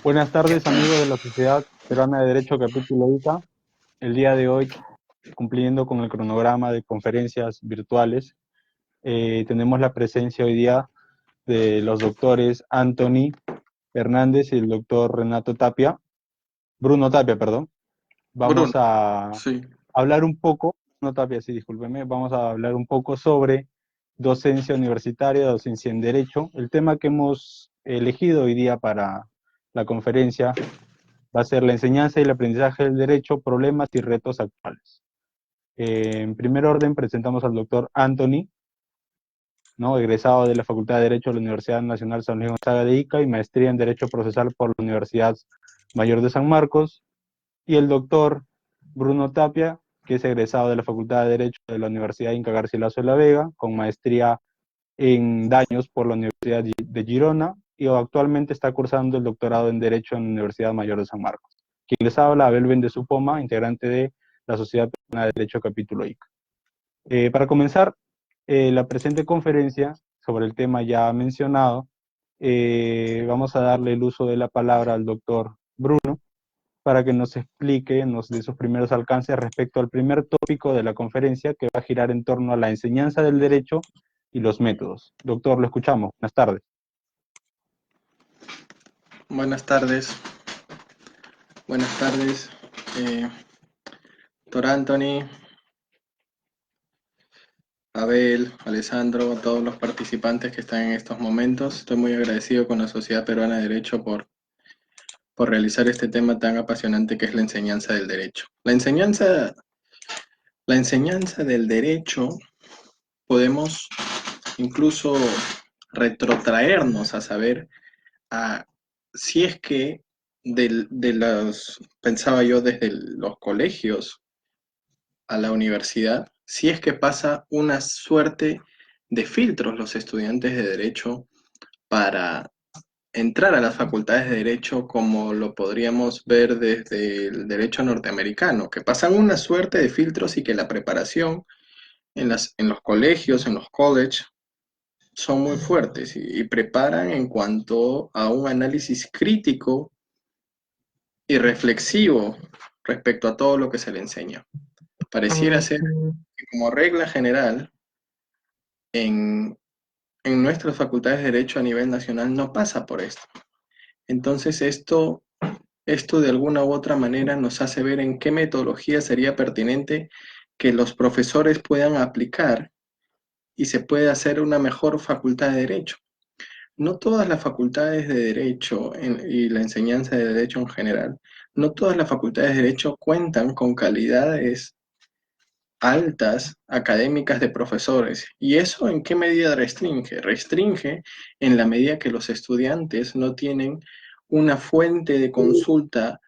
Buenas tardes, amigos de la Sociedad Peruana de Derecho Capítulo ICA. El día de hoy, cumpliendo con el cronograma de conferencias virtuales, tenemos la presencia hoy día de los doctores Anthony Hernández y el doctor Bruno Tapia, perdón. Vamos Bruno, a sí. hablar un poco, no Tapia, sí, discúlpeme, vamos a hablar un poco sobre docencia universitaria, docencia en Derecho. El tema que hemos elegido hoy día para la conferencia va a ser la enseñanza y el aprendizaje del derecho, problemas y retos actuales. En primer orden, presentamos al doctor Anthony, ¿no? Egresado de la Facultad de Derecho de la Universidad Nacional San Luis Gonzaga de Ica y maestría en Derecho Procesal por la Universidad Mayor de San Marcos, y el doctor Bruno Tapia, que es egresado de la Facultad de Derecho de la Universidad Inca Garcilaso de la Vega, con maestría en daños por la Universidad de Girona, y actualmente está cursando el doctorado en Derecho en la Universidad Mayor de San Marcos. Quien les habla, Abel Supoma, integrante de la Sociedad Peruana de Derecho Capítulo ICA. Para comenzar la presente conferencia sobre el tema ya mencionado, vamos a darle el uso de la palabra al doctor Bruno para que nos explique, nos dé sus primeros alcances respecto al primer tópico de la conferencia, que va a girar en torno a la enseñanza del derecho y los métodos. Doctor, lo escuchamos. Buenas tardes. Buenas tardes. Buenas tardes, eh, doctor Anthony, Abel, Alessandro, todos los participantes que están en estos momentos. Estoy muy agradecido con la Sociedad Peruana de Derecho por realizar este tema tan apasionante que es la enseñanza del derecho. La enseñanza del derecho podemos incluso retrotraernos a saber a, si es que pensaba yo desde los colegios a la universidad, si es que pasa una suerte de filtros los estudiantes de derecho para entrar a las facultades de derecho como lo podríamos ver desde el derecho norteamericano, que pasan una suerte de filtros y que la preparación en los colegios, en los colleges, son muy fuertes y preparan en cuanto a un análisis crítico y reflexivo respecto a todo lo que se le enseña. Pareciera ser que como regla general, en, en nuestras facultades de Derecho a nivel nacional no pasa por esto. Entonces esto de alguna u otra manera nos hace ver en qué metodología sería pertinente que los profesores puedan aplicar y se puede hacer una mejor facultad de Derecho. No todas las facultades de Derecho y la enseñanza de Derecho en general, no todas las facultades de Derecho cuentan con calidades altas académicas de profesores. ¿Y eso en qué medida restringe? Restringe en la medida que los estudiantes no tienen una fuente de consulta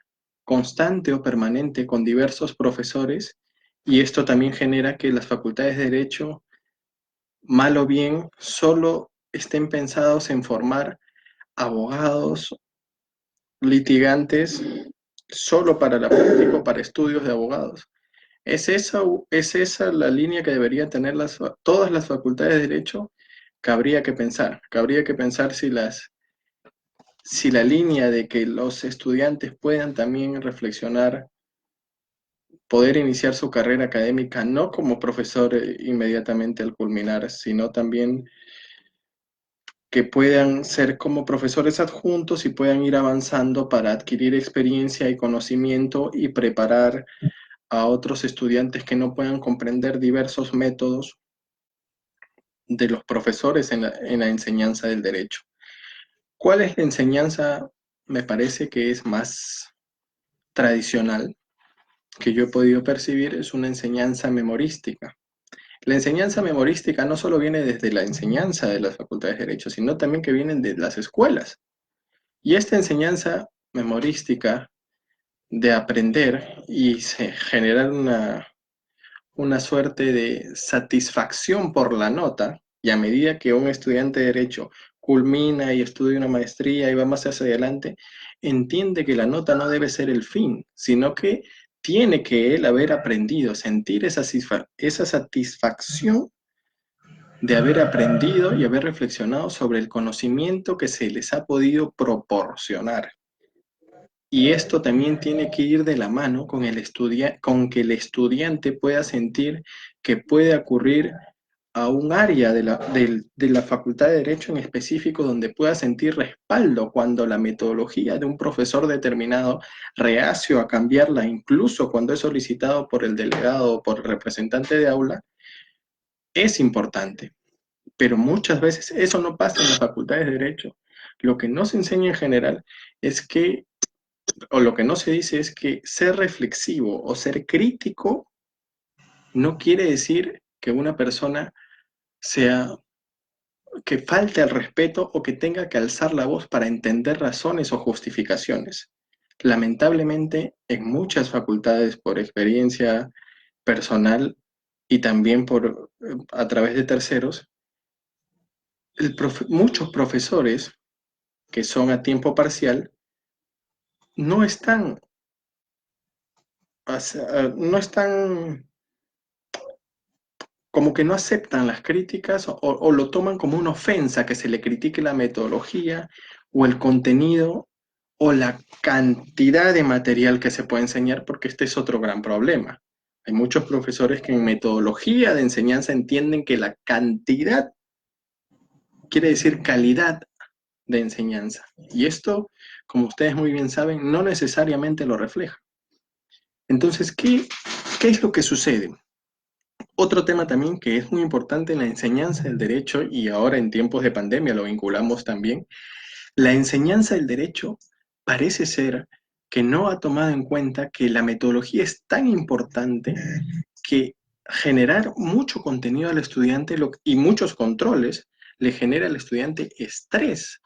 constante o permanente con diversos profesores, y esto también genera que las facultades de Derecho, mal o bien, solo estén pensados en formar abogados litigantes solo para la práctica o para estudios de abogados. ¿Es esa la línea que deberían tener todas las facultades de Derecho? Cabría que pensar si la línea de que los estudiantes puedan también reflexionar, poder iniciar su carrera académica no como profesor inmediatamente al culminar, sino también que puedan ser como profesores adjuntos y puedan ir avanzando para adquirir experiencia y conocimiento y preparar a otros estudiantes que no puedan comprender diversos métodos de los profesores en la enseñanza del derecho. ¿Cuál es la enseñanza? Me parece que es más tradicional, que yo he podido percibir, es una enseñanza memorística. La enseñanza memorística no solo viene desde la enseñanza de las facultades de derecho, sino también que vienen de las escuelas. Y esta enseñanza memorística de aprender y generar una suerte de satisfacción por la nota, y a medida que un estudiante de derecho culmina y estudia una maestría y va más hacia adelante, entiende que la nota no debe ser el fin, sino que tiene que él haber aprendido, sentir esa satisfacción de haber aprendido y haber reflexionado sobre el conocimiento que se les ha podido proporcionar. Y esto también tiene que ir de la mano con con que el estudiante pueda sentir que puede ocurrir a un área de la Facultad de Derecho en específico donde pueda sentir respaldo cuando la metodología de un profesor determinado, reacio a cambiarla, incluso cuando es solicitado por el delegado o por el representante de aula, es importante. Pero muchas veces eso no pasa en las facultades de Derecho. Lo que no se enseña en general es que, o lo que no se dice es que ser reflexivo o ser crítico no quiere decir que una persona sea, que falte al respeto o que tenga que alzar la voz para entender razones o justificaciones. Lamentablemente, en muchas facultades, por experiencia personal y también a través de terceros, muchos profesores que son a tiempo parcial no están, no están, como que no aceptan las críticas o lo toman como una ofensa que se le critique la metodología o el contenido o la cantidad de material que se puede enseñar, porque este es otro gran problema. Hay muchos profesores que en metodología de enseñanza entienden que la cantidad quiere decir calidad de enseñanza. Y esto, como ustedes muy bien saben, no necesariamente lo refleja. Entonces, ¿qué es lo que sucede? Otro tema también que es muy importante en la enseñanza del derecho, y ahora en tiempos de pandemia lo vinculamos también, la enseñanza del derecho parece ser que no ha tomado en cuenta que la metodología es tan importante que generar mucho contenido al estudiante y muchos controles le genera al estudiante estrés.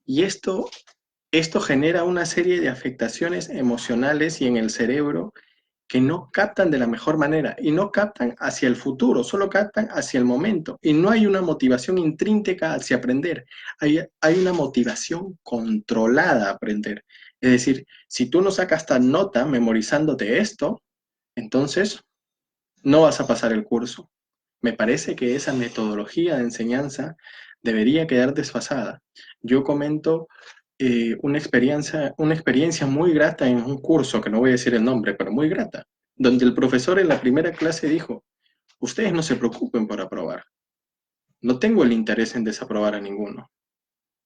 Y esto genera una serie de afectaciones emocionales y en el cerebro que no captan de la mejor manera y no captan hacia el futuro, solo captan hacia el momento. Y no hay una motivación intrínseca hacia aprender, hay una motivación controlada a aprender. Es decir, si tú no sacas tan nota memorizándote esto, entonces no vas a pasar el curso. Me parece que esa metodología de enseñanza debería quedar desfasada. Yo comento una experiencia muy grata en un curso, que no voy a decir el nombre, pero muy grata, donde el profesor en la primera clase dijo, ustedes no se preocupen por aprobar. No tengo el interés en desaprobar a ninguno.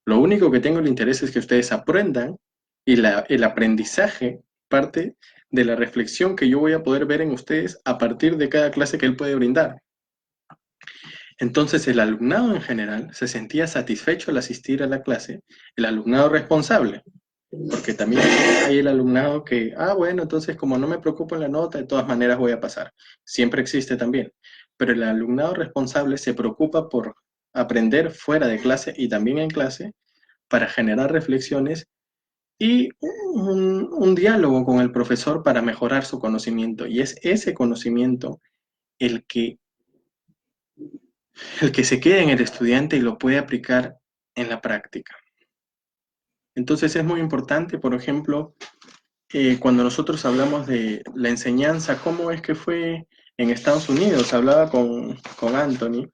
Lo único que tengo el interés es que ustedes aprendan y el aprendizaje parte de la reflexión que yo voy a poder ver en ustedes a partir de cada clase que él puede brindar. Entonces el alumnado en general se sentía satisfecho al asistir a la clase, el alumnado responsable, porque también hay el alumnado que, bueno, entonces como no me preocupo en la nota, de todas maneras voy a pasar. Siempre existe también, pero el alumnado responsable se preocupa por aprender fuera de clase y también en clase para generar reflexiones y un diálogo con el profesor para mejorar su conocimiento. Y es ese conocimiento el que se queda en el estudiante y lo puede aplicar en la práctica. Entonces es muy importante, por ejemplo, cuando nosotros hablamos de la enseñanza, cómo es que fue en Estados Unidos, hablaba con Anthony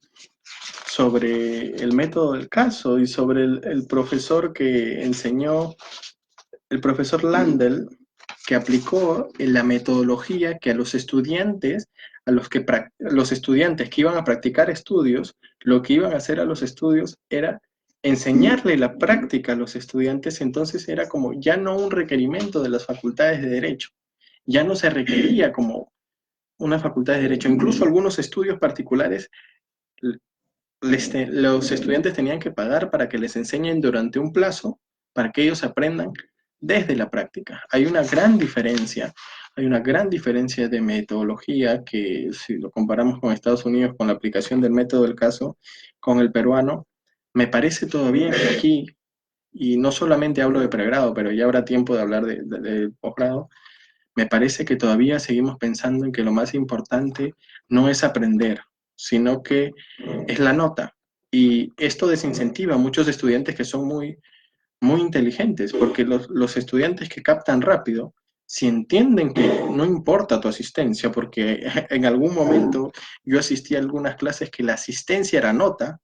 sobre el método del caso y sobre el profesor que enseñó, el profesor Landel, que aplicó la metodología que a los estudiantes, los estudiantes que iban a practicar estudios, lo que iban a hacer a los estudios era enseñarle la práctica a los estudiantes, entonces era como ya no un requerimiento de las facultades de Derecho, ya no se requería como una facultad de Derecho, incluso algunos estudios particulares, los estudiantes tenían que pagar para que les enseñen durante un plazo, para que ellos aprendan desde la práctica. Hay una gran diferencia de metodología que si lo comparamos con Estados Unidos, con la aplicación del método del caso, con el peruano, me parece todavía que aquí, y no solamente hablo de pregrado, pero ya habrá tiempo de hablar de posgrado, me parece que todavía seguimos pensando en que lo más importante no es aprender, sino que es la nota. Y esto desincentiva a muchos estudiantes que son muy inteligentes, porque los estudiantes que captan rápido, si entienden que no importa tu asistencia, porque en algún momento yo asistí a algunas clases que la asistencia era nota,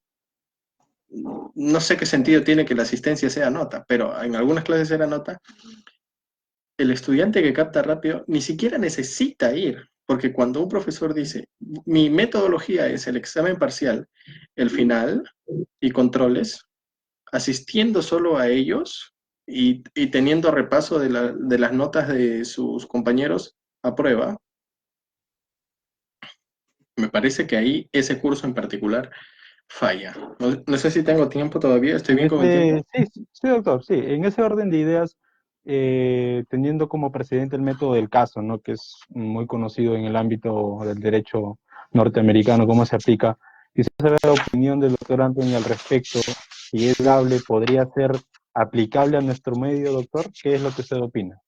no sé qué sentido tiene que la asistencia sea nota, pero en algunas clases era nota, el estudiante que capta rápido ni siquiera necesita ir, porque cuando un profesor dice, mi metodología es el examen parcial, el final y controles, asistiendo solo a ellos y teniendo repaso de las notas de sus compañeros a prueba, me parece que ahí ese curso en particular falla. No sé si tengo tiempo todavía, estoy bien con el tiempo. Sí, sí, doctor, sí, en ese orden de ideas, teniendo como precedente el método del caso, ¿no? Que es muy conocido en el ámbito del derecho norteamericano, cómo se aplica, quisiera saber la opinión del doctor Anthony al respecto, si es viable, podría ser aplicable a nuestro medio, doctor, ¿qué es lo que usted opina?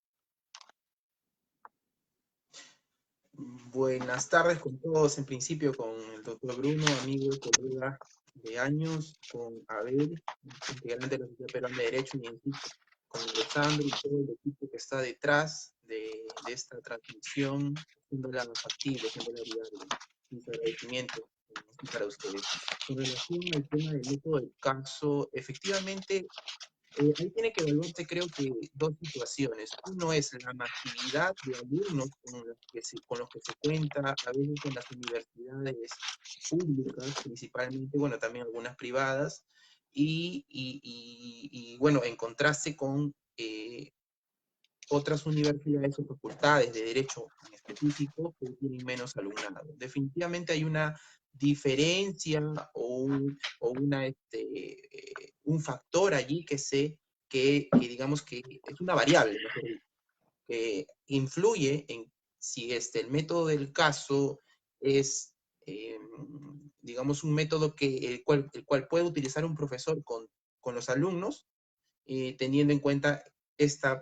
Buenas tardes con todos, en principio con el doctor Bruno, amigo, colega de años, con Abel, integrante de la Sociedad Peruana de Derecho, y en sí, con Alessandro y todo el equipo que está detrás de esta transmisión, haciéndola factible, haciéndola viable. Mis agradecimientos para ustedes. En relación al tema del método del caso, efectivamente, ahí tiene que evaluarse, creo que, dos situaciones. Uno es la masividad de alumnos con los que se cuenta, a veces en las universidades públicas, principalmente, bueno, también algunas privadas, y bueno, en contraste con otras universidades o facultades de derecho en específico que tienen menos alumnado. Definitivamente hay una diferencia un factor allí que digamos que es una variable, mejor dicho, que influye en si el método del caso es, eh, digamos, un método el cual puede utilizar un profesor con los alumnos, teniendo en cuenta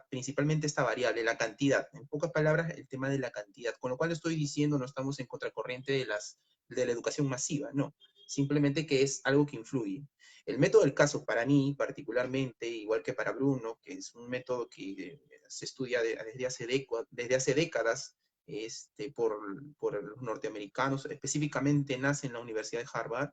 principalmente esta variable, la cantidad. En pocas palabras, el tema de la cantidad. Con lo cual estoy diciendo, no estamos en contracorriente de la educación masiva, no. Simplemente que es algo que influye. El método del caso, para mí, particularmente, igual que para Bruno, que es un método que se estudia desde hace décadas por los norteamericanos, específicamente nace en la Universidad de Harvard,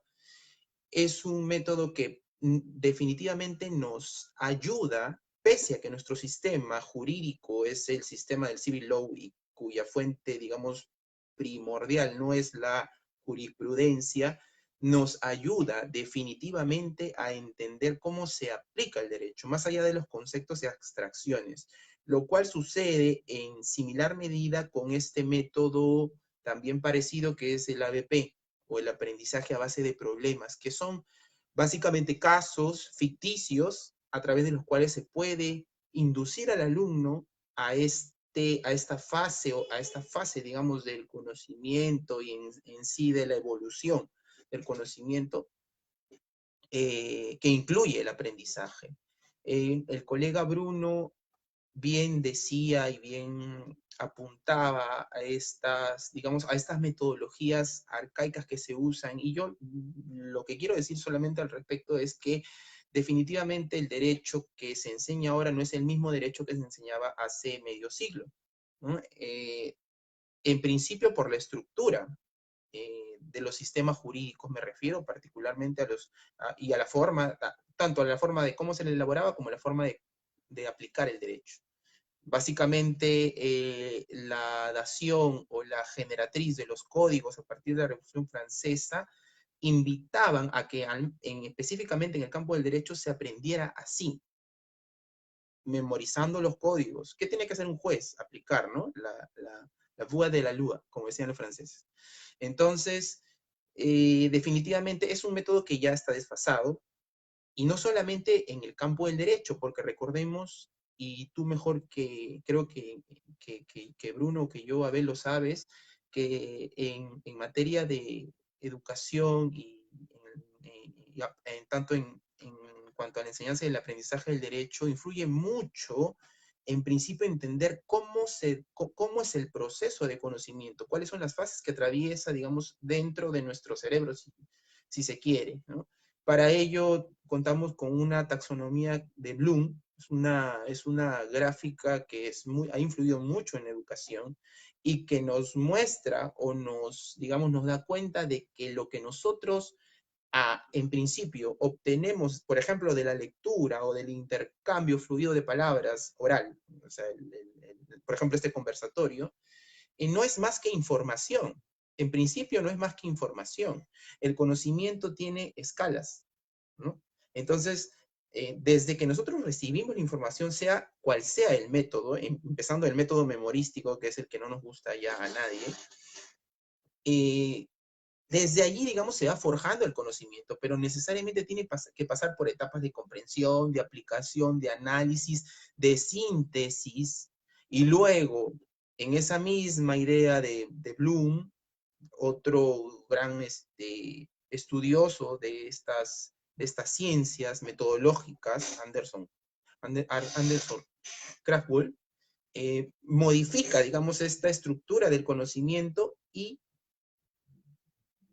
es un método que definitivamente nos ayuda, pese a que nuestro sistema jurídico es el sistema del civil law y cuya fuente, digamos, primordial no es la jurisprudencia, nos ayuda definitivamente a entender cómo se aplica el derecho, más allá de los conceptos y abstracciones, lo cual sucede en similar medida con este método también parecido que es el ABP, o el aprendizaje a base de problemas, que son básicamente casos ficticios a través de los cuales se puede inducir al alumno a esta fase, digamos, del conocimiento y en sí de la evolución del conocimiento, que incluye el aprendizaje. El colega Bruno bien decía y bien apuntaba a estas, digamos, a estas metodologías arcaicas que se usan. Y yo lo que quiero decir solamente al respecto es que definitivamente el derecho que se enseña ahora no es el mismo derecho que se enseñaba hace medio siglo, ¿no? En principio por la estructura de los sistemas jurídicos, me refiero particularmente y a la forma, tanto a la forma de cómo se le elaboraba como a la forma de aplicar el derecho. Básicamente, la dación o la generatriz de los códigos a partir de la Revolución Francesa invitaban a que específicamente en el campo del derecho se aprendiera así, memorizando los códigos. ¿Qué tiene que hacer un juez? Aplicar, ¿no? La voie de la loi, como decían los franceses. Entonces, definitivamente es un método que ya está desfasado, y no solamente en el campo del derecho, porque recordemos, y tú mejor creo que Bruno, que yo, Abel, lo sabes, que en materia de educación tanto en cuanto a la enseñanza y el aprendizaje del derecho, influye mucho, en principio, entender cómo es el proceso de conocimiento, cuáles son las fases que atraviesa, digamos, dentro de nuestro cerebro, si se quiere, ¿no? Para ello contamos con una taxonomía de Bloom, es una gráfica que ha influido mucho en la educación y que nos muestra o digamos, nos da cuenta de que lo que nosotros en principio obtenemos, por ejemplo, de la lectura o del intercambio fluido de palabras oral, o sea, por ejemplo, este conversatorio, no es más que información. En principio no es más que información. El conocimiento tiene escalas, ¿no? Entonces, desde que nosotros recibimos la información, sea cual sea el método, empezando el método memorístico, que es el que no nos gusta ya a nadie, desde allí, digamos, se va forjando el conocimiento, pero necesariamente tiene que pasar por etapas de comprensión, de aplicación, de análisis, de síntesis, y luego, en esa misma idea de Bloom, otro gran estudioso de estas ciencias metodológicas, Anderson Kraftwerk, modifica, digamos, esta estructura del conocimiento y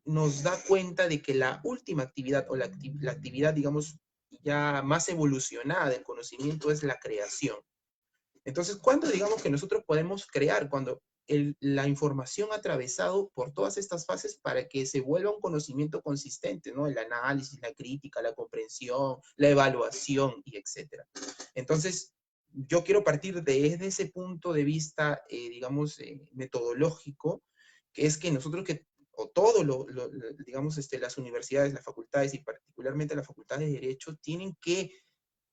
nos da cuenta de que la última actividad o la actividad, digamos, ya más evolucionada del conocimiento es la creación. Entonces, ¿cuándo digamos que nosotros podemos crear? Cuando la información ha atravesado por todas estas fases para que se vuelva un conocimiento consistente, ¿no? El análisis, la crítica, la comprensión, la evaluación y etcétera. Entonces, yo quiero partir desde ese punto de vista, digamos, metodológico, que es que nosotros o todo digamos, las universidades, las facultades y particularmente las facultades de Derecho tienen que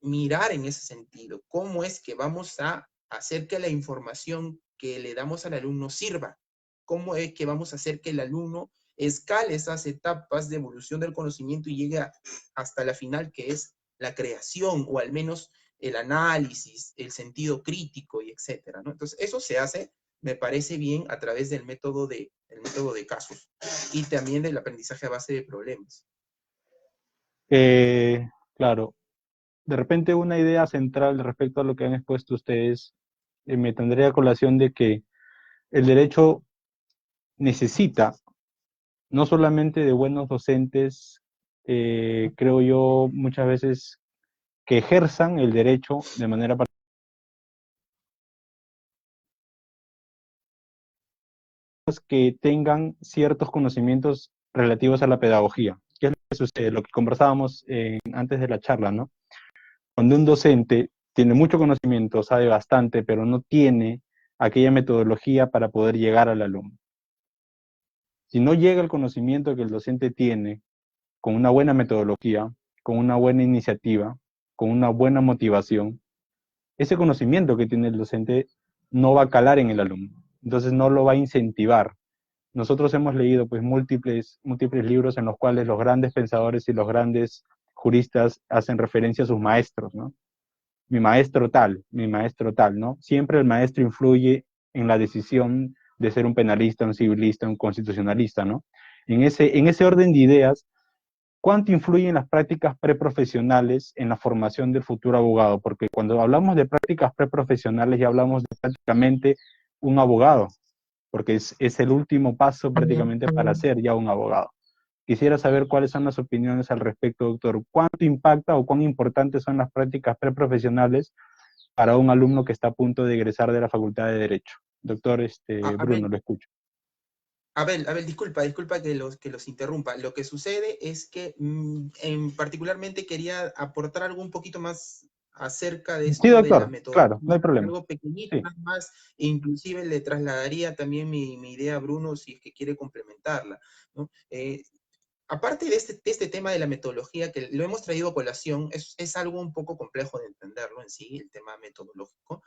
mirar en ese sentido, cómo es que vamos a hacer que la información que le damos al alumno sirva, cómo es que vamos a hacer que el alumno escale esas etapas de evolución del conocimiento y llegue hasta la final, que es la creación, o al menos el análisis, el sentido crítico y etcétera, ¿no? Entonces, eso se hace, me parece bien, a través del método de casos y también del aprendizaje a base de problemas. Claro, de repente una idea central respecto a lo que han expuesto ustedes, me tendría a colación de que el derecho necesita no solamente de buenos docentes, creo yo, muchas veces que ejerzan el derecho de manera que tengan ciertos conocimientos relativos a la pedagogía. ¿Qué es lo que sucede? Lo que conversábamos antes de la charla, ¿no? Cuando un docente tiene mucho conocimiento, sabe bastante, pero no tiene aquella metodología para poder llegar al alumno. Si no llega el conocimiento que el docente tiene con una buena metodología, con una buena iniciativa, con una buena motivación, ese conocimiento que tiene el docente no va a calar en el alumno. Entonces no lo va a incentivar. Nosotros hemos leído pues múltiples libros en los cuales los grandes pensadores y los grandes juristas hacen referencia a sus maestros, ¿no? Mi maestro tal, ¿no? Siempre el maestro influye en la decisión de ser un penalista, un civilista, un constitucionalista, ¿no? En ese orden de ideas, ¿cuánto influyen las prácticas preprofesionales en la formación del futuro abogado? Porque cuando hablamos de prácticas preprofesionales ya hablamos de prácticamente un abogado, porque es el último paso prácticamente para ser ya un abogado. Quisiera saber cuáles son las opiniones al respecto, doctor. ¿Cuánto impacta o cuán importantes son las prácticas preprofesionales para un alumno que está a punto de egresar de la Facultad de Derecho? Doctor Bruno, lo escucho. Abel, disculpa que los interrumpa. Lo que sucede es que particularmente quería aportar algo un poquito más acerca de esto, sí, doctor, de la metodología. claro, no hay problema. Algo pequeñito, Sí. nada más, e inclusive le trasladaría también mi idea a Bruno si es que quiere complementarla, ¿no? Aparte de este tema de la metodología, que lo hemos traído a colación, es algo un poco complejo de entenderlo en sí, el tema metodológico.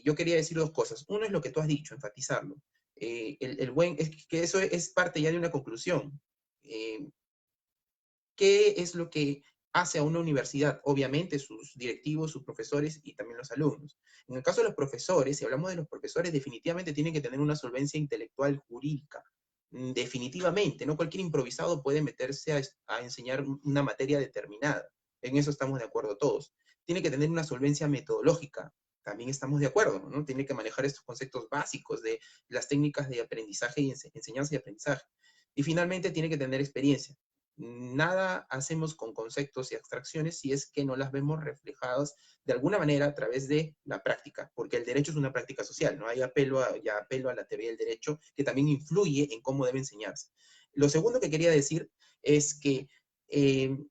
Yo quería decir dos cosas. Uno es lo que tú has dicho, enfatizarlo. Es que eso es parte ya de una conclusión. ¿Qué es lo que hace a una universidad? Obviamente sus directivos, sus profesores y también los alumnos. En el caso de los profesores, si hablamos de los profesores, definitivamente tienen que tener una solvencia intelectual jurídica. Definitivamente, no cualquier improvisado puede meterse a enseñar una materia determinada. En eso estamos de acuerdo todos. Tiene que tener una solvencia metodológica. También estamos de acuerdo, ¿no? Tiene que manejar estos conceptos básicos de las técnicas de aprendizaje y enseñanza y aprendizaje. Y finalmente tiene que tener experiencia. Nada hacemos con conceptos y abstracciones si es que no las vemos reflejadas de alguna manera a través de la práctica, porque el derecho es una práctica social, ¿no? Hay apelo a la teoría del derecho que también influye en cómo debe enseñarse. Lo segundo que quería decir es que el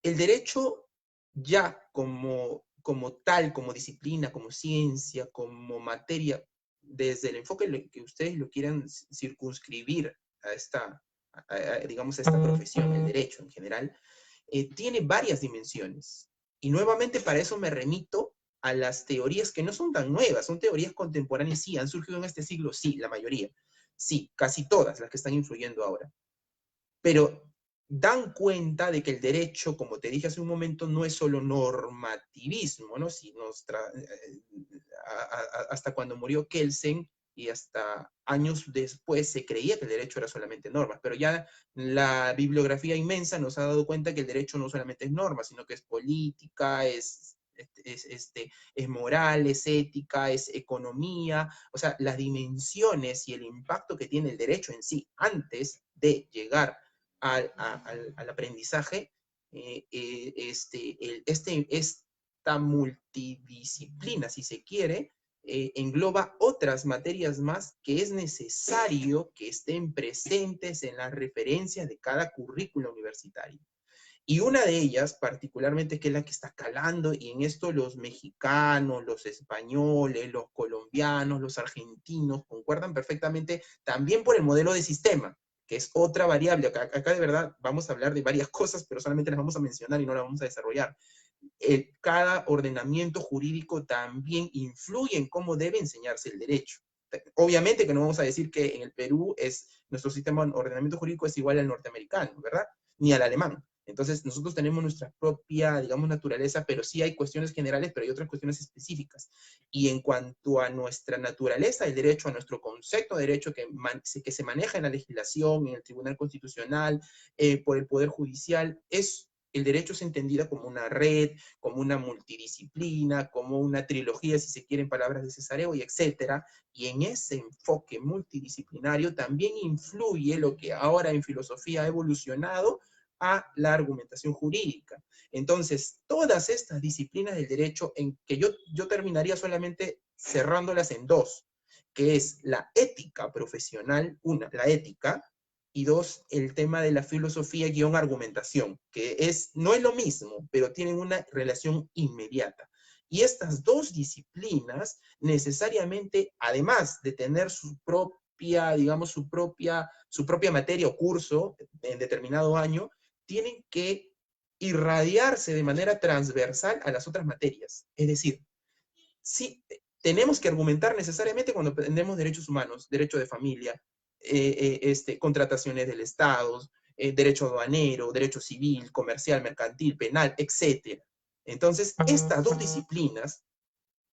derecho ya como como tal, como disciplina, como ciencia, como materia, desde el enfoque que ustedes lo quieran circunscribir a esta, digamos, a esta profesión, el derecho en general, tiene varias dimensiones. Y nuevamente para eso me remito a las teorías que no son tan nuevas, son teorías contemporáneas, sí, han surgido en este siglo, sí, la mayoría, sí, casi todas las que están influyendo ahora. Pero dan cuenta de que el derecho, como te dije hace un momento, no es solo normativismo, ¿no? Si hasta cuando murió Kelsen y hasta años después se creía que el derecho era solamente normas, pero ya la bibliografía inmensa nos ha dado cuenta que el derecho no solamente es norma, sino que es política, es moral, es ética, es economía, o sea, las dimensiones y el impacto que tiene el derecho en sí antes de llegar al aprendizaje, esta multidisciplina, si se quiere, engloba otras materias más que es necesario que estén presentes en las referencias de cada currícula universitario. Y una de ellas, particularmente, que es la que está calando, y en esto los mexicanos, los españoles, los colombianos, los argentinos concuerdan perfectamente, también por el modelo de sistema, que es otra variable. Acá de verdad vamos a hablar de varias cosas, pero solamente las vamos a mencionar y no las vamos a desarrollar. Cada ordenamiento jurídico también influye en cómo debe enseñarse el derecho. Obviamente que no vamos a decir que en el Perú nuestro sistema de ordenamiento jurídico es igual al norteamericano, ¿verdad? Ni al alemán. Entonces, nosotros tenemos nuestra propia, digamos, naturaleza, pero sí hay cuestiones generales, pero hay otras cuestiones específicas. Y en cuanto a nuestra naturaleza del derecho, a nuestro concepto de derecho que se maneja en la legislación, en el Tribunal Constitucional, por el Poder Judicial, el derecho es entendida como una red, como una multidisciplina, como una trilogía, si se quieren palabras de Cesareo, y etcétera. Y en ese enfoque multidisciplinario también influye lo que ahora en filosofía ha evolucionado a la argumentación jurídica. Entonces, todas estas disciplinas del derecho, en que yo terminaría solamente cerrándolas en dos, que es la ética profesional, la ética, y dos, el tema de la filosofía-argumentación, que no es lo mismo, pero tienen una relación inmediata. Y estas dos disciplinas necesariamente, además de tener su propia, digamos, su propia materia o curso en determinado año, tienen que irradiarse de manera transversal a las otras materias. Es decir, sí, tenemos que argumentar necesariamente cuando aprendemos derechos humanos, derecho de familia, contrataciones del Estado, derecho aduanero, derecho civil, comercial, mercantil, penal, etc. Entonces, estas dos disciplinas,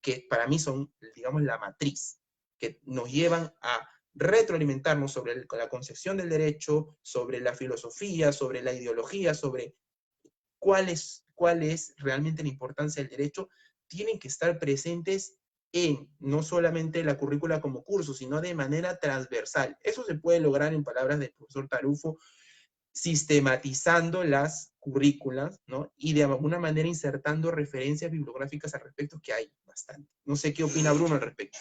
que para mí son, digamos, la matriz, que nos llevan a retroalimentarnos sobre la concepción del derecho, sobre la filosofía, sobre la ideología, sobre cuál es realmente la importancia del derecho, tienen que estar presentes en no solamente la currícula como curso, sino de manera transversal. Eso se puede lograr, en palabras del profesor Tarufo, sistematizando las currículas, ¿no? Y de alguna manera insertando referencias bibliográficas al respecto, que hay bastante. No sé qué opina Bruno al respecto.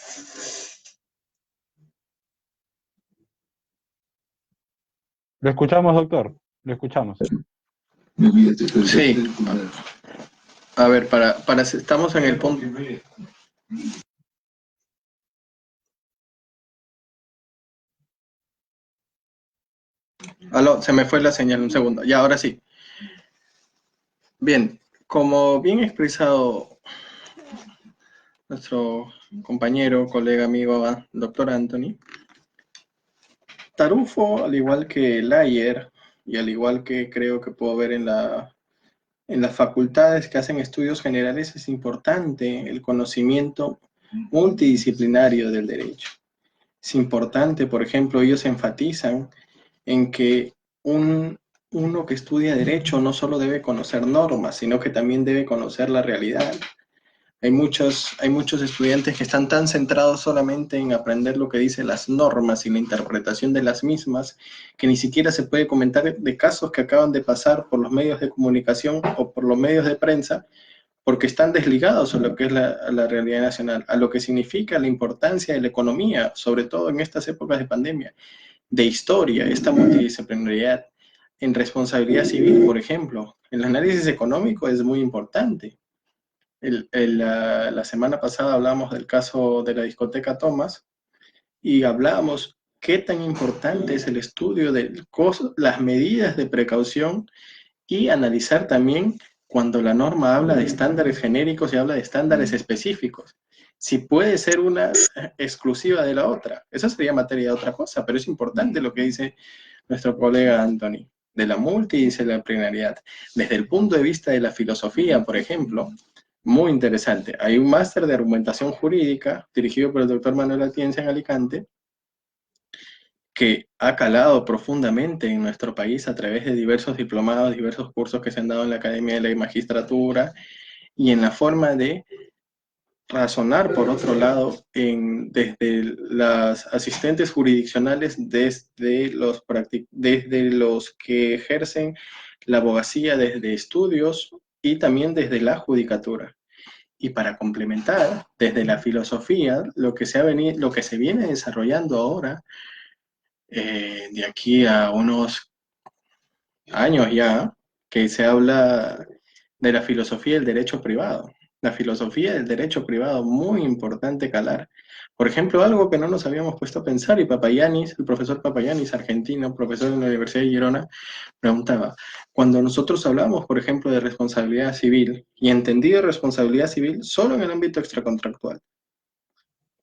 Lo escuchamos, doctor. Lo escuchamos. Sí. A ver, estamos en el punto. Aló, se me fue la señal, un segundo. Ya, ahora sí. Bien, como bien expresado nuestro compañero, colega, amigo, doctor Anthony, Tarufo, al igual que Layer, y al igual que creo que puedo ver en las facultades que hacen estudios generales, es importante el conocimiento multidisciplinario del derecho. Es importante, por ejemplo, ellos enfatizan en que uno que estudia derecho no solo debe conocer normas, sino que también debe conocer la realidad. Hay muchos estudiantes que están tan centrados solamente en aprender lo que dicen las normas y la interpretación de las mismas, que ni siquiera se puede comentar de casos que acaban de pasar por los medios de comunicación o por los medios de prensa, porque están desligados a lo que es la realidad nacional, a lo que significa la importancia de la economía, sobre todo en estas épocas de pandemia, de historia, esta multidisciplinariedad, en responsabilidad civil, por ejemplo. El análisis económico es muy importante. La semana pasada hablamos del caso de la discoteca Thomas y hablábamos qué tan importante es el estudio de las medidas de precaución y analizar también cuando la norma habla de estándares genéricos y habla de estándares específicos. Si puede ser una exclusiva de la otra. Eso sería materia de otra cosa, pero es importante lo que dice nuestro colega Anthony, de la multidisciplinariedad. Desde el punto de vista de la filosofía, por ejemplo, muy interesante. Hay un máster de argumentación jurídica dirigido por el doctor Manuel Atienza en Alicante, que ha calado profundamente en nuestro país a través de diversos diplomados, diversos cursos que se han dado en la Academia de la Magistratura y en la forma de razonar, por otro lado, desde las asistentes jurisdiccionales, desde los que ejercen la abogacía desde estudios y también desde la judicatura. Y para complementar, desde la filosofía, lo que se viene desarrollando ahora, de aquí a unos años ya, que se habla de la filosofía del derecho privado. La filosofía del derecho privado, muy importante calar. Por ejemplo, algo que no nos habíamos puesto a pensar, y Papayanis, el profesor Papayanis, argentino, profesor de la Universidad de Girona, preguntaba, cuando nosotros hablamos, por ejemplo, de responsabilidad civil, y entendido responsabilidad civil solo en el ámbito extracontractual,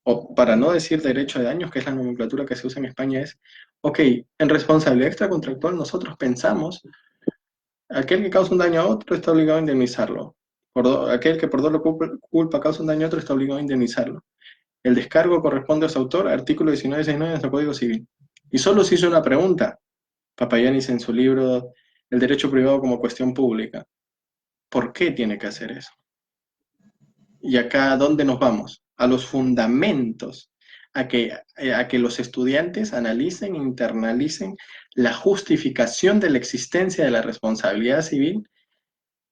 o para no decir derecho de daños, que es la nomenclatura que se usa en España, es, ok, en responsabilidad extracontractual nosotros pensamos, aquel que causa un daño a otro está obligado a indemnizarlo. Aquel que por dolo culpa causa un daño a otro está obligado a indemnizarlo. El descargo corresponde a su autor, artículo 1969 de nuestro Código Civil. Y solo se hizo una pregunta, Papayanis en su libro El derecho privado como cuestión pública. ¿Por qué tiene que hacer eso? Y acá, ¿a dónde nos vamos? A los fundamentos, a que los estudiantes analicen, internalicen la justificación de la existencia de la responsabilidad civil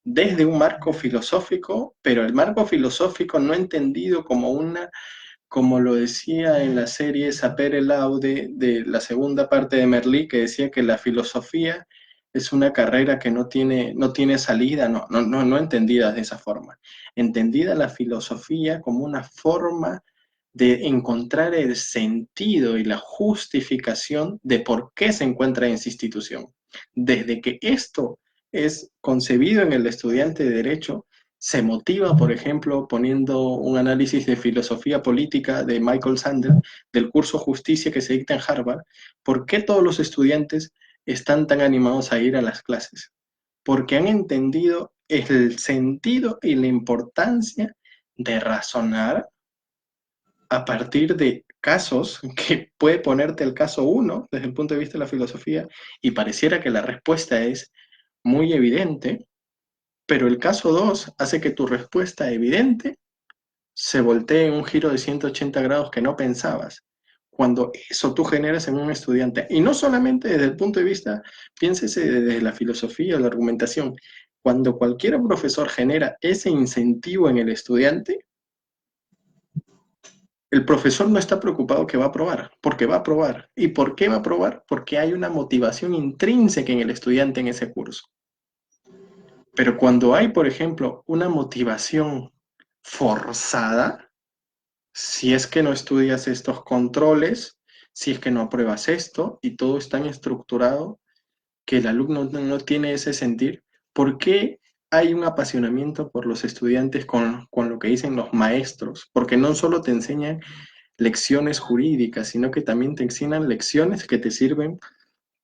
desde un marco filosófico, pero el marco filosófico no entendido como lo decía en la serie Sapere Laude de la segunda parte de Merlí, que decía que la filosofía es una carrera que no tiene salida, no entendida de esa forma. Entendida la filosofía como una forma de encontrar el sentido y la justificación de por qué se encuentra en esa institución. Desde que esto es concebido en el estudiante de Derecho, se motiva, por ejemplo, poniendo un análisis de filosofía política de Michael Sandel, del curso Justicia que se dicta en Harvard, ¿por qué todos los estudiantes están tan animados a ir a las clases? Porque han entendido el sentido y la importancia de razonar a partir de casos que puede ponerte el caso 1 desde el punto de vista de la filosofía y pareciera que la respuesta es muy evidente, pero el caso 2 hace que tu respuesta evidente se voltee en un giro de 180 grados que no pensabas. Cuando eso tú generas en un estudiante, y no solamente desde el punto de vista, piénsese desde la filosofía o la argumentación, cuando cualquier profesor genera ese incentivo en el estudiante, el profesor no está preocupado que va a aprobar, porque va a aprobar. ¿Y por qué va a aprobar? Porque hay una motivación intrínseca en el estudiante en ese curso. Pero cuando hay, por ejemplo, una motivación forzada, si es que no estudias estos controles, si es que no apruebas esto y todo es tan estructurado que el alumno no tiene ese sentir, ¿por qué hay un apasionamiento por los estudiantes con lo que dicen los maestros? Porque no solo te enseñan lecciones jurídicas, sino que también te enseñan lecciones que te sirven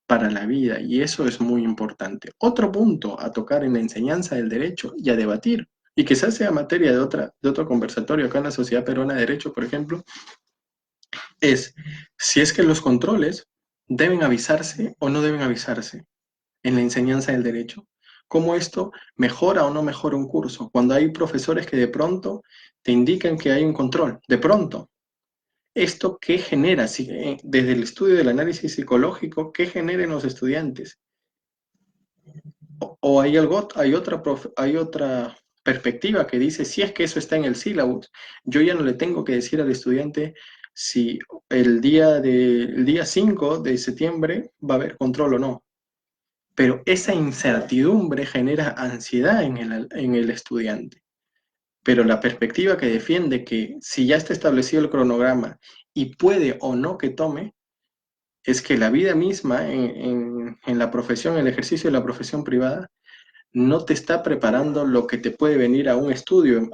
para la vida y eso es muy importante. Otro punto a tocar en la enseñanza del derecho y a debatir, y quizás sea materia de otro conversatorio acá en la Sociedad Peruana de Derecho, por ejemplo, es si es que los controles deben avisarse o no deben avisarse en la enseñanza del derecho. ¿Cómo esto mejora o no mejora un curso? Cuando hay profesores que de pronto te indican que hay un control, de pronto. ¿Esto qué genera? Desde el estudio del análisis psicológico, ¿qué genera en los estudiantes? O hay otra perspectiva que dice, si es que eso está en el sílabus, yo ya no le tengo que decir al estudiante si el día 5 de septiembre va a haber control o no. Pero esa incertidumbre genera ansiedad en el estudiante. Pero la perspectiva que defiende que si ya está establecido el cronograma y puede o no que tome, es que la vida misma en la profesión, el ejercicio de la profesión privada, no te está preparando lo que te puede venir a un estudio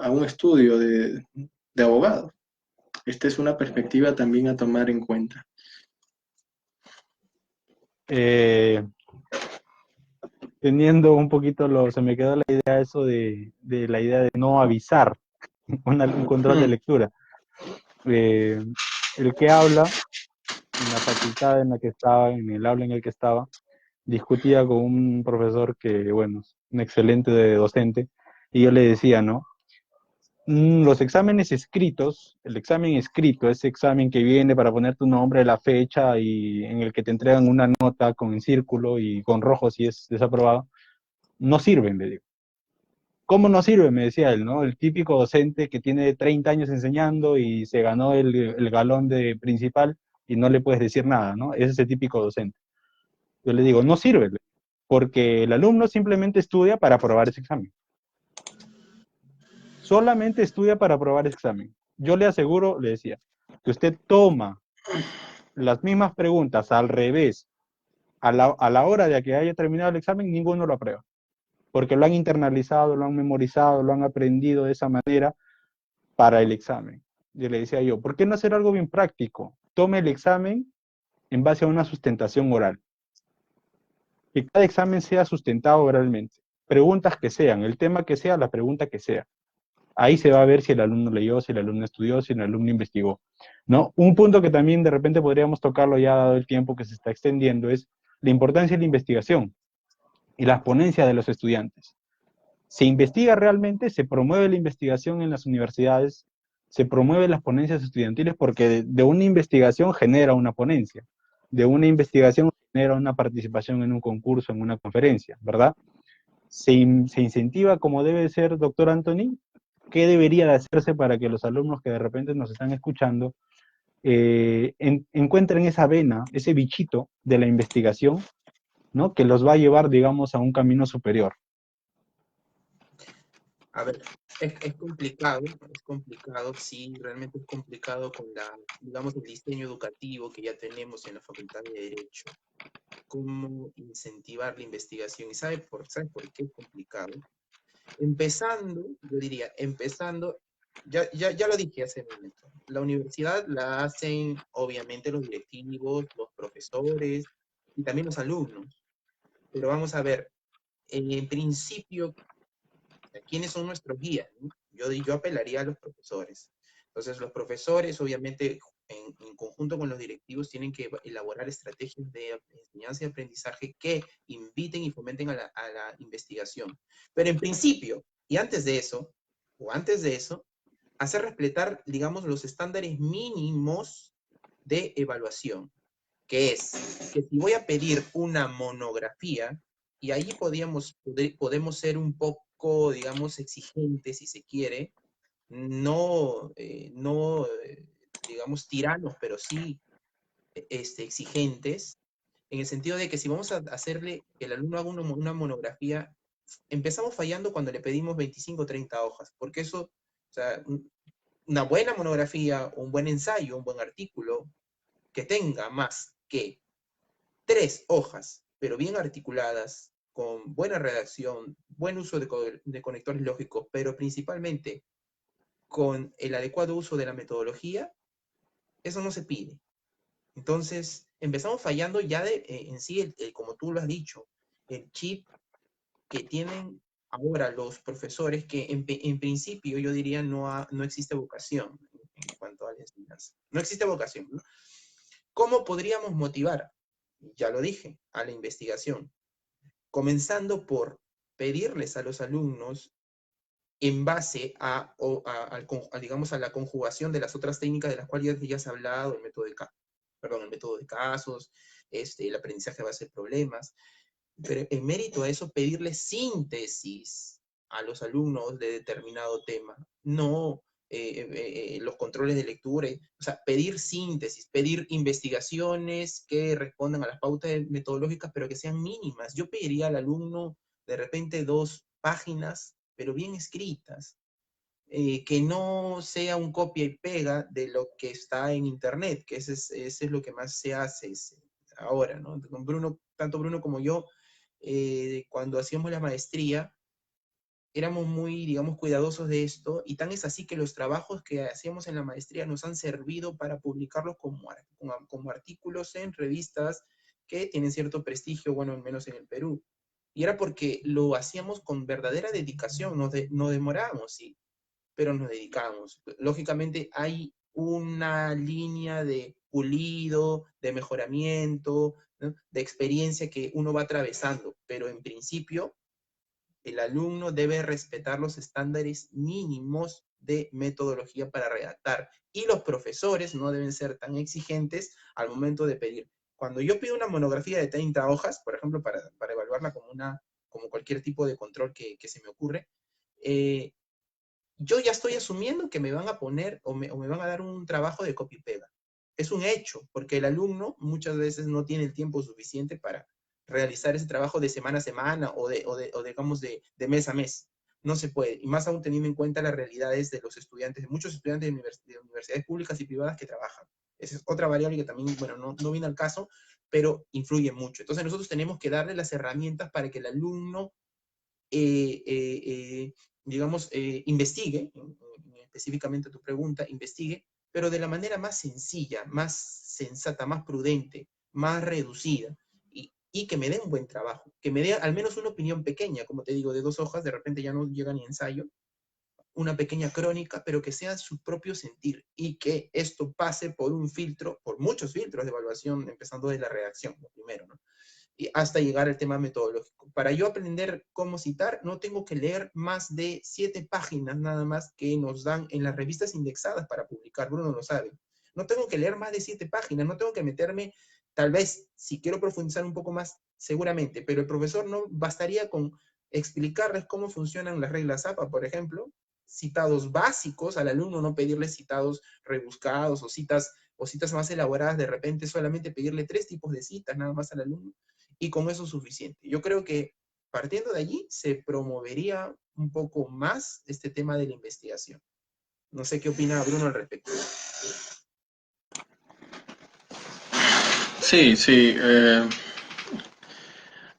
de abogado. Esta es una perspectiva también a tomar en cuenta. Eh, Teniendo un poquito se me quedó la idea eso de la idea de no avisar un control de lectura. El que habla en la facultad en la que estaba, en el aula en el que estaba, discutía con un profesor que, bueno, es un excelente docente, y yo le decía, ¿no? Los exámenes escritos, el examen escrito, ese examen que viene para poner tu nombre, la fecha y en el que te entregan una nota con el círculo y con rojo si es desaprobado, no sirven, le digo. ¿Cómo no sirve? Me decía él, ¿no? El típico docente que tiene 30 años enseñando y se ganó el galón de principal y no le puedes decir nada, ¿no? Es ese típico docente. Yo le digo, no sirve, porque el alumno simplemente estudia para aprobar ese examen. Solamente estudia para aprobar ese examen. Yo le aseguro, le decía, que usted toma las mismas preguntas al revés a la hora de que haya terminado el examen, ninguno lo aprueba. Porque lo han internalizado, lo han memorizado, lo han aprendido de esa manera para el examen. Yo le decía yo, ¿por qué no hacer algo bien práctico? Tome el examen en base a una sustentación oral. Que cada examen sea sustentado oralmente. Preguntas que sean, el tema que sea, la pregunta que sea. Ahí se va a ver si el alumno leyó, si el alumno estudió, si el alumno investigó, ¿no? Un punto que también de repente podríamos tocarlo ya dado el tiempo que se está extendiendo es la importancia de la investigación y las ponencias de los estudiantes. Se investiga realmente, se promueve la investigación en las universidades, se promueven las ponencias estudiantiles porque de una investigación genera una ponencia, de una investigación genera una participación en un concurso, en una conferencia, ¿verdad? Se incentiva como debe ser, doctor Anthony. ¿Qué debería de hacerse para que los alumnos que de repente nos están escuchando encuentren esa vena, ese bichito de la investigación, ¿no? Que los va a llevar, digamos, a un camino superior? A ver, es complicado, sí, realmente es complicado con digamos, el diseño educativo que ya tenemos en la Facultad de Derecho. Cómo incentivar la investigación. ¿Sabe por qué es complicado? Empezando, yo diría, ya lo dije hace un momento, la universidad la hacen obviamente los directivos, los profesores y también los alumnos. Pero vamos a ver, en principio, ¿quiénes son nuestros guías? ¿No? Yo apelaría a los profesores. Entonces, los profesores, obviamente, en conjunto con los directivos, tienen que elaborar estrategias de enseñanza y aprendizaje que inviten y fomenten a la investigación. Pero en principio, y antes de eso, hacer respetar, digamos, los estándares mínimos de evaluación, que es que si voy a pedir una monografía, y ahí podemos ser un poco, digamos, exigentes, si se quiere, no digamos, tiranos, pero sí exigentes, en el sentido de que si vamos a hacerle que el alumno haga una monografía, empezamos fallando cuando le pedimos 25 o 30 hojas, porque eso, o sea, una buena monografía, un buen ensayo, un buen artículo, que tenga más que 3 hojas, pero bien articuladas, con buena redacción, buen uso de conectores lógicos, pero principalmente con el adecuado uso de la metodología, eso no se pide. Entonces, empezamos fallando ya en sí, como tú lo has dicho, el chip que tienen ahora los profesores, que en principio yo diría no existe vocación en cuanto a la enseñanza. No existe vocación, ¿no? ¿Cómo podríamos motivar? Ya lo dije, a la investigación. Comenzando por pedirles a los alumnos en base digamos, a la conjugación de las otras técnicas de las cuales ya se ha hablado, el método de casos, el aprendizaje a base de problemas, pero en mérito a eso pedirles síntesis a los alumnos de determinado tema, no los controles de lectura, o sea, pedir síntesis, pedir investigaciones que respondan a las pautas metodológicas, pero que sean mínimas. Yo pediría al alumno de repente 2 páginas, pero bien escritas, que no sea un copia y pega de lo que está en internet, que ese es lo que más se hace ahora, ¿no? Con Bruno, tanto Bruno como yo, cuando hacíamos la maestría, éramos muy, digamos, cuidadosos de esto, y tan es así que los trabajos que hacíamos en la maestría nos han servido para publicarlos como artículos en revistas que tienen cierto prestigio, bueno, al menos en el Perú. Y era porque lo hacíamos con verdadera dedicación, nos demorábamos, sí, pero nos dedicamos. Lógicamente hay una línea de pulido, de mejoramiento, ¿no? De experiencia que uno va atravesando, pero en principio el alumno debe respetar los estándares mínimos de metodología para redactar, y los profesores no deben ser tan exigentes al momento de pedir. Cuando yo pido una monografía de 30 hojas, por ejemplo, para evaluarla como cualquier tipo de control que se me ocurre, yo ya estoy asumiendo que me van a poner o me van a dar un trabajo de copy pega. Es un hecho, porque el alumno muchas veces no tiene el tiempo suficiente para realizar ese trabajo de semana a semana o digamos de mes a mes. No se puede, y más aún teniendo en cuenta las realidades de los estudiantes, de muchos estudiantes de universidades públicas y privadas que trabajan. Esa es otra variable que también, bueno, no viene al caso, pero influye mucho. Entonces nosotros tenemos que darle las herramientas para que el alumno eh, eh, eh, digamos, investigue, específicamente tu pregunta, investigue, pero de la manera más sencilla, más sensata, más prudente, más reducida, y que me dé un buen trabajo, que me dé al menos una opinión pequeña, como te digo, de 2 hojas, de repente ya no llega ni ensayo, una pequeña crónica, pero que sea su propio sentir, y que esto pase por un filtro, por muchos filtros de evaluación, empezando de la redacción, lo primero, ¿no? Y hasta llegar al tema metodológico. Para yo aprender cómo citar, no tengo que leer más de 7 páginas nada más que nos dan en las revistas indexadas para publicar, Bruno lo sabe. No tengo que leer más de 7 páginas, no tengo que meterme, tal vez, si quiero profundizar un poco más, seguramente, pero el profesor no bastaría con explicarles cómo funcionan las reglas APA, por ejemplo, citados básicos al alumno, no pedirle citados rebuscados o citas más elaboradas, de repente solamente pedirle 3 tipos de citas nada más al alumno, y con eso es suficiente. Yo creo que partiendo de allí se promovería un poco más este tema de la investigación. No sé qué opina Bruno al respecto. Sí, sí.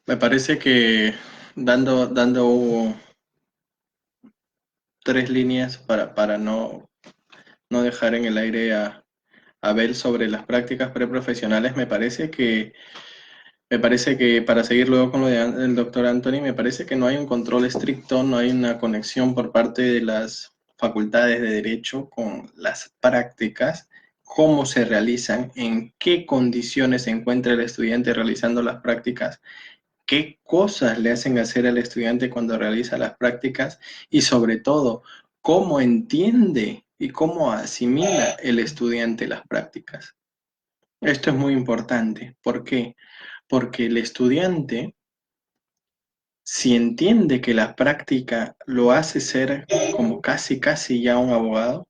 Me parece que dando 3 líneas para no dejar en el aire a Bel sobre las prácticas preprofesionales, me parece que para seguir luego con lo del doctor Anthony, me parece que no hay un control estricto, no hay una conexión por parte de las facultades de Derecho con las prácticas, cómo se realizan, en qué condiciones se encuentra el estudiante realizando las prácticas, qué cosas le hacen hacer al estudiante cuando realiza las prácticas, y sobre todo, cómo entiende y cómo asimila el estudiante las prácticas. Esto es muy importante. ¿Por qué? Porque el estudiante, si entiende que la práctica lo hace ser como casi ya un abogado,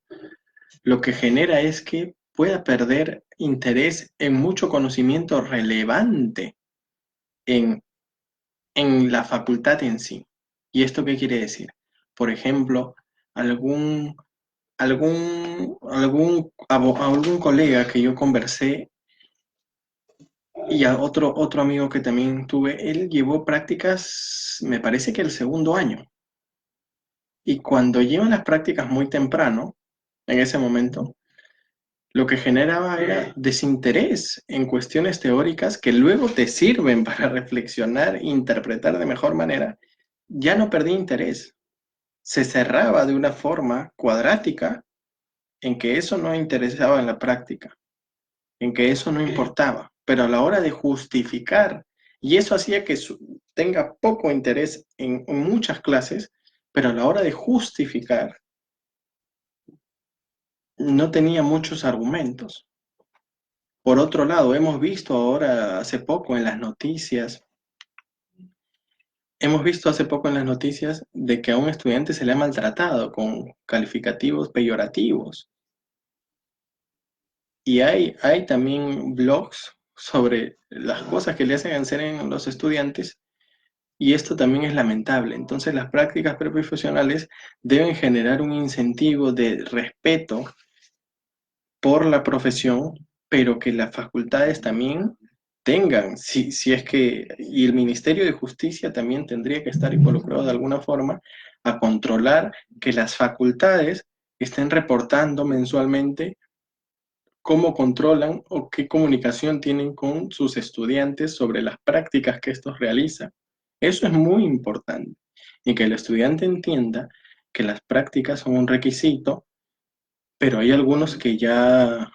lo que genera es que pueda perder interés en mucho conocimiento relevante en, en la facultad en sí. ¿Y esto qué quiere decir? Por ejemplo, algún colega que yo conversé, y a otro amigo que también tuve, él llevó prácticas, me parece que el segundo año. Y cuando llevan las prácticas muy temprano, en ese momento, lo que generaba era desinterés en cuestiones teóricas que luego te sirven para reflexionar e interpretar de mejor manera. Ya no perdí interés. Se cerraba de una forma cuadrática en que eso no interesaba en la práctica, en que eso no importaba, pero a la hora de justificar, y eso hacía que tenga poco interés en muchas clases, pero a la hora de justificar, no tenía muchos argumentos. Por otro lado, hemos visto ahora hace poco en las noticias, de que a un estudiante se le ha maltratado con calificativos peyorativos. Y hay también blogs sobre las cosas que le hacen hacer en los estudiantes, y esto también es lamentable. Entonces las prácticas preprofesionales deben generar un incentivo de respeto por la profesión, pero que las facultades también tengan, si es que, y el Ministerio de Justicia también tendría que estar involucrado de alguna forma a controlar que las facultades estén reportando mensualmente cómo controlan o qué comunicación tienen con sus estudiantes sobre las prácticas que estos realizan. Eso es muy importante. Y que el estudiante entienda que las prácticas son un requisito, pero hay algunos que ya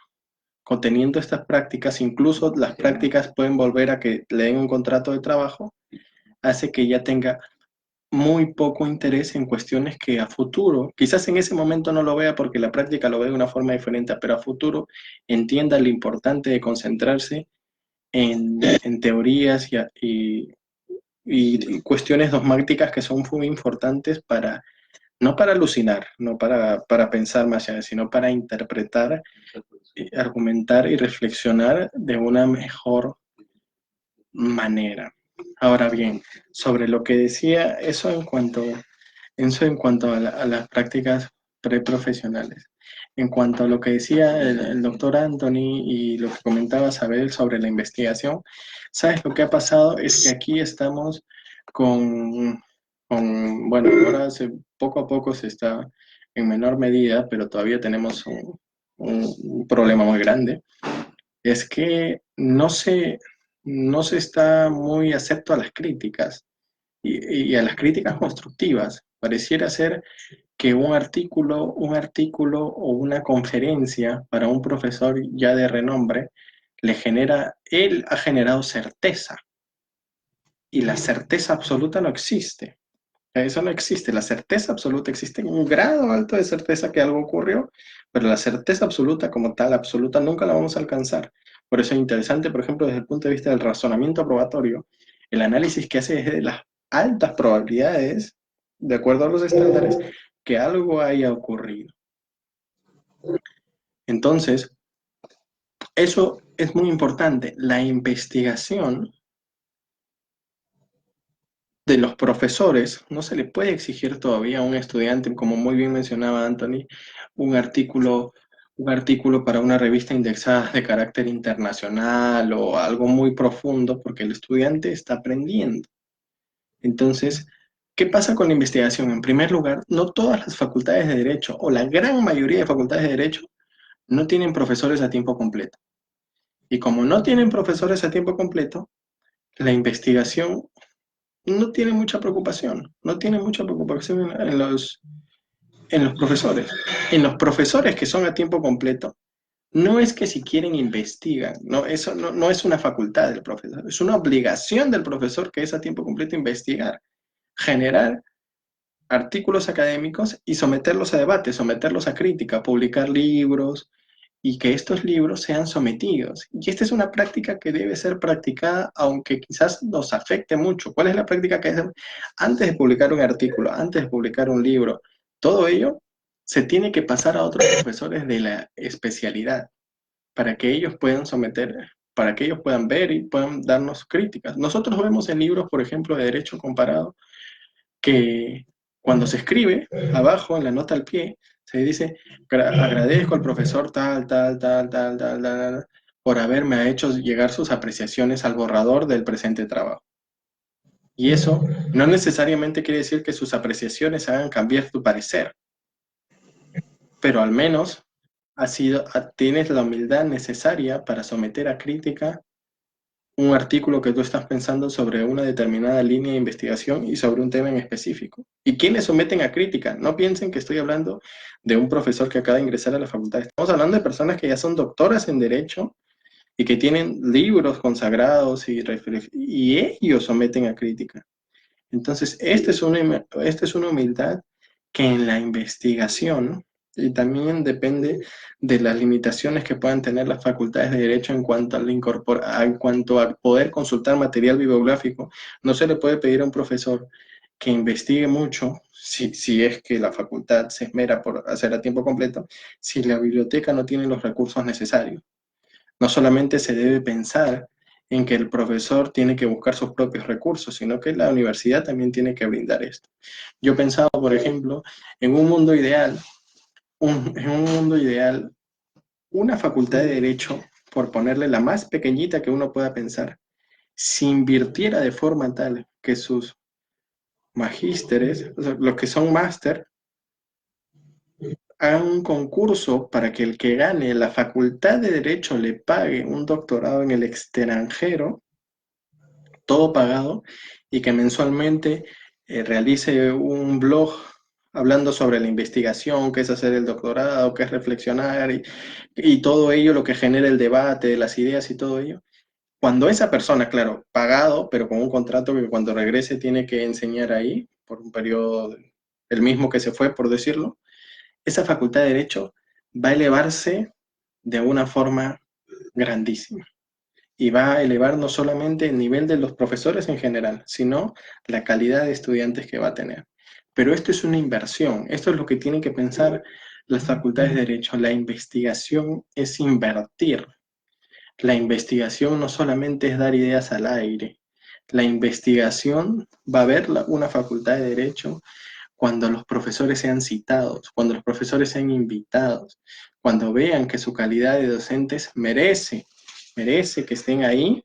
conteniendo estas prácticas, incluso las prácticas pueden volver a que le den un contrato de trabajo, hace que ya tenga muy poco interés en cuestiones que a futuro, quizás en ese momento no lo vea porque la práctica lo ve de una forma diferente, pero a futuro entienda lo importante de concentrarse en teorías y cuestiones dogmáticas que son muy importantes para, no para alucinar, no para pensar más allá, sino para interpretar, argumentar y reflexionar de una mejor manera. Ahora bien, sobre lo que decía, eso en cuanto a las prácticas preprofesionales. En cuanto a lo que decía el doctor Anthony y lo que comentaba Sabel sobre la investigación, ¿sabes lo que ha pasado? Es que aquí estamos bueno, ahora poco a poco se está en menor medida, pero todavía tenemos un problema muy grande. Es que no se está muy acepto a las críticas y a las críticas constructivas. Pareciera ser que un artículo o una conferencia para un profesor ya de renombre él ha generado certeza y la certeza absoluta no existe. Eso no existe, la certeza absoluta existe en un grado alto de certeza que algo ocurrió, pero la certeza absoluta como tal, absoluta, nunca la vamos a alcanzar. Por eso es interesante, por ejemplo, desde el punto de vista del razonamiento probatorio, el análisis que hace es de las altas probabilidades, de acuerdo a los estándares, que algo haya ocurrido. Entonces, eso es muy importante. La investigación de los profesores, no se le puede exigir todavía a un estudiante, como muy bien mencionaba Anthony, un artículo, un artículo para una revista indexada de carácter internacional o algo muy profundo, porque el estudiante está aprendiendo. Entonces, ¿qué pasa con la investigación? En primer lugar, no todas las facultades de Derecho, o la gran mayoría de facultades de Derecho, no tienen profesores a tiempo completo. Y como no tienen profesores a tiempo completo, la investigación no tiene mucha preocupación, no tiene mucha preocupación en los profesores. En los profesores que son a tiempo completo, no es que si quieren investigan, no, eso no es una facultad del profesor, es una obligación del profesor que es a tiempo completo investigar, generar artículos académicos y someterlos a debate, someterlos a crítica, publicar libros y que estos libros sean sometidos. Y esta es una práctica que debe ser practicada, aunque quizás nos afecte mucho. ¿Cuál es la práctica que hacer antes de publicar un artículo, antes de publicar un libro? Todo ello se tiene que pasar a otros profesores de la especialidad para que ellos puedan someter, para que ellos puedan ver y puedan darnos críticas. Nosotros vemos en libros, por ejemplo, de derecho comparado, que cuando se escribe, abajo en la nota al pie, se dice, agradezco al profesor tal, por haberme hecho llegar sus apreciaciones al borrador del presente trabajo. Y eso no necesariamente quiere decir que sus apreciaciones hagan cambiar tu parecer, pero al menos tienes la humildad necesaria para someter a crítica un artículo que tú estás pensando sobre una determinada línea de investigación y sobre un tema en específico. ¿Y quiénes someten a crítica? No piensen que estoy hablando de un profesor que acaba de ingresar a la facultad. Estamos hablando de personas que ya son doctoras en Derecho y que tienen libros consagrados y ellos someten a crítica. Entonces, esta es una humildad que en la investigación, y también depende de las limitaciones que puedan tener las facultades de Derecho en cuanto en cuanto a poder consultar material bibliográfico, no se le puede pedir a un profesor que investigue mucho, si es que la facultad se esmera por hacer a tiempo completo, si la biblioteca no tiene los recursos necesarios. No solamente se debe pensar en que el profesor tiene que buscar sus propios recursos, sino que la universidad también tiene que brindar esto. Yo pensaba, por ejemplo, en un mundo ideal, una facultad de Derecho, por ponerle la más pequeñita que uno pueda pensar, si invirtiera de forma tal que sus magísteres, o sea, los que son máster, hagan un concurso para que el que gane la facultad de Derecho le pague un doctorado en el extranjero, todo pagado, y que mensualmente realice un blog hablando sobre la investigación, qué es hacer el doctorado, qué es reflexionar, y todo ello, lo que genera el debate, las ideas y todo ello. Cuando esa persona, claro, pagado, pero con un contrato que cuando regrese tiene que enseñar ahí, por un periodo, el mismo que se fue, por decirlo, esa facultad de Derecho va a elevarse de una forma grandísima. Y va a elevar no solamente el nivel de los profesores en general, sino la calidad de estudiantes que va a tener. Pero esto es una inversión, esto es lo que tienen que pensar las facultades de Derecho. La investigación es invertir. La investigación no solamente es dar ideas al aire. La investigación va a haber una facultad de Derecho cuando los profesores sean citados, cuando los profesores sean invitados, cuando vean que su calidad de docentes merece que estén ahí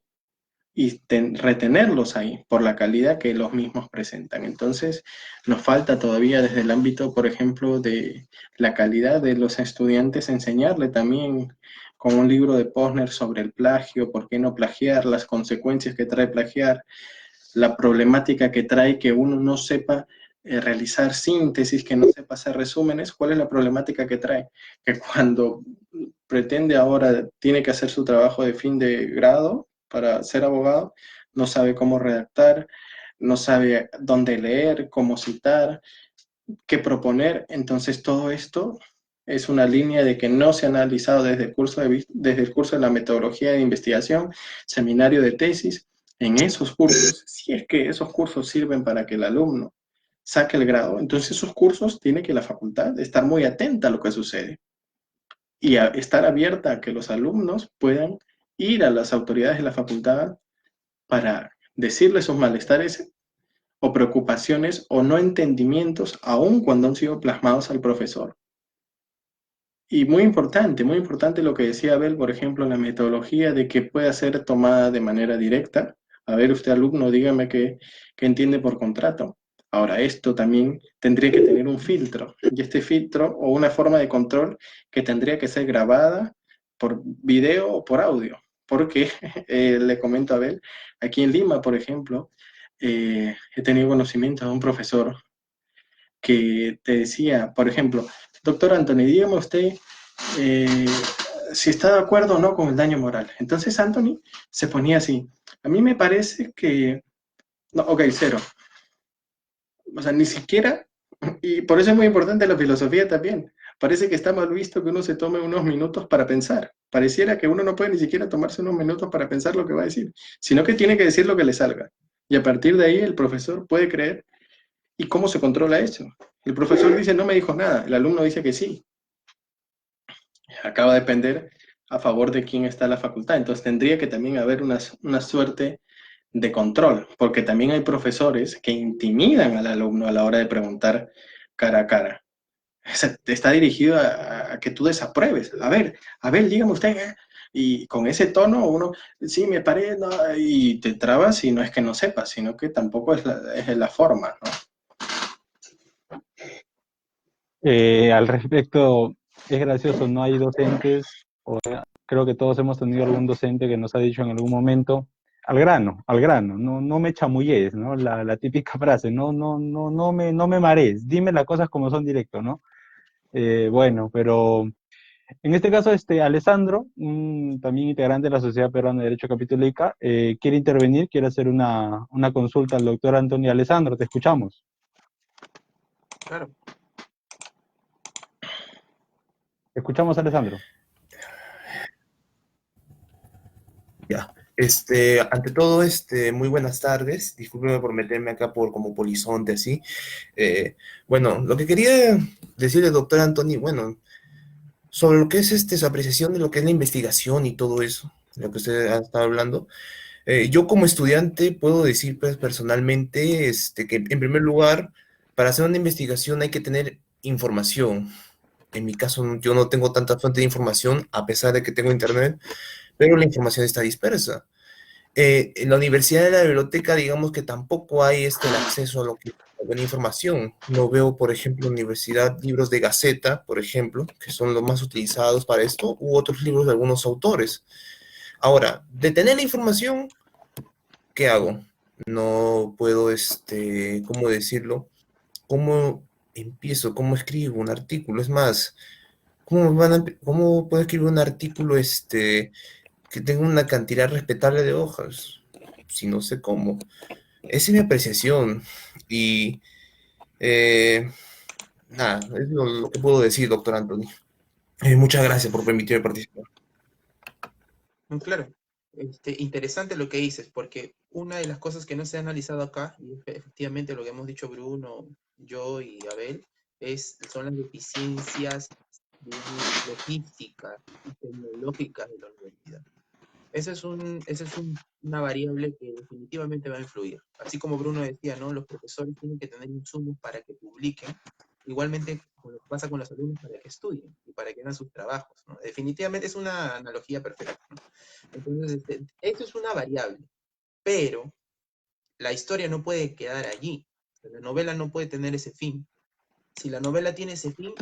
y retenerlos ahí por la calidad que los mismos presentan. Entonces, nos falta todavía desde el ámbito, por ejemplo, de la calidad de los estudiantes, enseñarle también con un libro de Posner sobre el plagio, por qué no plagiar, las consecuencias que trae plagiar, la problemática que trae que uno no sepa realizar síntesis, que no sepa hacer resúmenes. ¿Cuál es la problemática que trae? Que cuando pretende ahora, tiene que hacer su trabajo de fin de grado para ser abogado, no sabe cómo redactar, no sabe dónde leer, cómo citar, qué proponer. Entonces todo esto es una línea de que no se ha analizado desde el curso de la metodología de investigación, seminario de tesis. En esos cursos, si es que esos cursos sirven para que el alumno saque el grado, entonces esos cursos tiene que la facultad estar muy atenta a lo que sucede y a estar abierta a que los alumnos puedan ir a las autoridades de la facultad para decirles sus malestares o preocupaciones o no entendimientos, aun cuando han sido plasmados al profesor. Y muy importante lo que decía Abel, por ejemplo, la metodología de que pueda ser tomada de manera directa. A ver, usted alumno, dígame qué entiende por contrato. Ahora, esto también tendría que tener un filtro, y este filtro o una forma de control que tendría que ser grabada por video o por audio. Porque, le comento a Abel, aquí en Lima, por ejemplo, he tenido conocimiento de un profesor que te decía, por ejemplo, doctor Anthony, dígame usted eh, si está de acuerdo o no con el daño moral. Entonces Anthony se ponía así, a mí me parece que, no, ok, cero. O sea, ni siquiera, y por eso es muy importante la filosofía también. Parece que está mal visto que uno se tome unos minutos para pensar. Pareciera que uno no puede ni siquiera tomarse unos minutos para pensar lo que va a decir, sino que tiene que decir lo que le salga. Y a partir de ahí el profesor puede creer. ¿Y cómo se controla eso? El profesor dice, no me dijo nada. El alumno dice que sí. Acaba de depender a favor de quién está la facultad. Entonces tendría que también haber una suerte de control, porque también hay profesores que intimidan al alumno a la hora de preguntar cara a cara. O sea, está dirigido a que tú desapruebes. A ver, dígame usted, y con ese tono uno, sí, me parece, no, y te trabas y no es que no sepas, sino que tampoco es la forma, ¿no? Al respecto, es gracioso, no hay docentes, creo que todos hemos tenido algún docente que nos ha dicho en algún momento, al grano, no, no me chamulles, ¿no? La típica frase, no me marees, dime las cosas como son directo, ¿no? Bueno, pero en este caso, Alessandro, también integrante de la Sociedad Peruana de Derecho Capitulica, quiere intervenir, quiere hacer una consulta al doctor Antonio. Alessandro, te escuchamos. Claro. Te escuchamos, Alessandro. Ya. Ante todo, muy buenas tardes. Discúlpeme por meterme acá como polizonte, así. Bueno, lo que quería decirle, doctor Anthony, bueno, sobre lo que es su apreciación de lo que es la investigación y todo eso, lo que usted ha estado hablando. Yo como estudiante puedo decir pues, personalmente que en primer lugar, para hacer una investigación hay que tener información. En mi caso, yo no tengo tanta fuente de información, a pesar de que tengo internet, pero la información está dispersa. En la universidad de la biblioteca, digamos que tampoco hay el acceso a lo que a buena información. No veo, por ejemplo, en la universidad libros de Gaceta, por ejemplo, que son los más utilizados para esto, u otros libros de algunos autores. Ahora, de tener la información, ¿qué hago? No puedo, ¿cómo decirlo? ¿Cómo empiezo? ¿Cómo escribo un artículo? Es más, ¿cómo puedo escribir un artículo, que tenga una cantidad respetable de hojas? Si no sé cómo. Esa es mi apreciación. Y, eh, nada, es lo que puedo decir, doctor Anthony. Muchas gracias por permitirme participar. No, claro, interesante lo que dices, porque una de las cosas que no se ha analizado acá, y efectivamente lo que hemos dicho Bruno, yo y Abel, son las deficiencias, digamos, logísticas y tecnológicas de la universidad. Una variable que definitivamente va a influir. Así como Bruno decía, ¿no? Los profesores tienen que tener insumos para que publiquen, igualmente como lo que pasa con los alumnos para que estudien y para que hagan sus trabajos, ¿no? Definitivamente es una analogía perfecta, ¿no? Entonces, esto es una variable, pero la historia no puede quedar allí. La novela no puede tener ese fin. Si la novela tiene ese fin,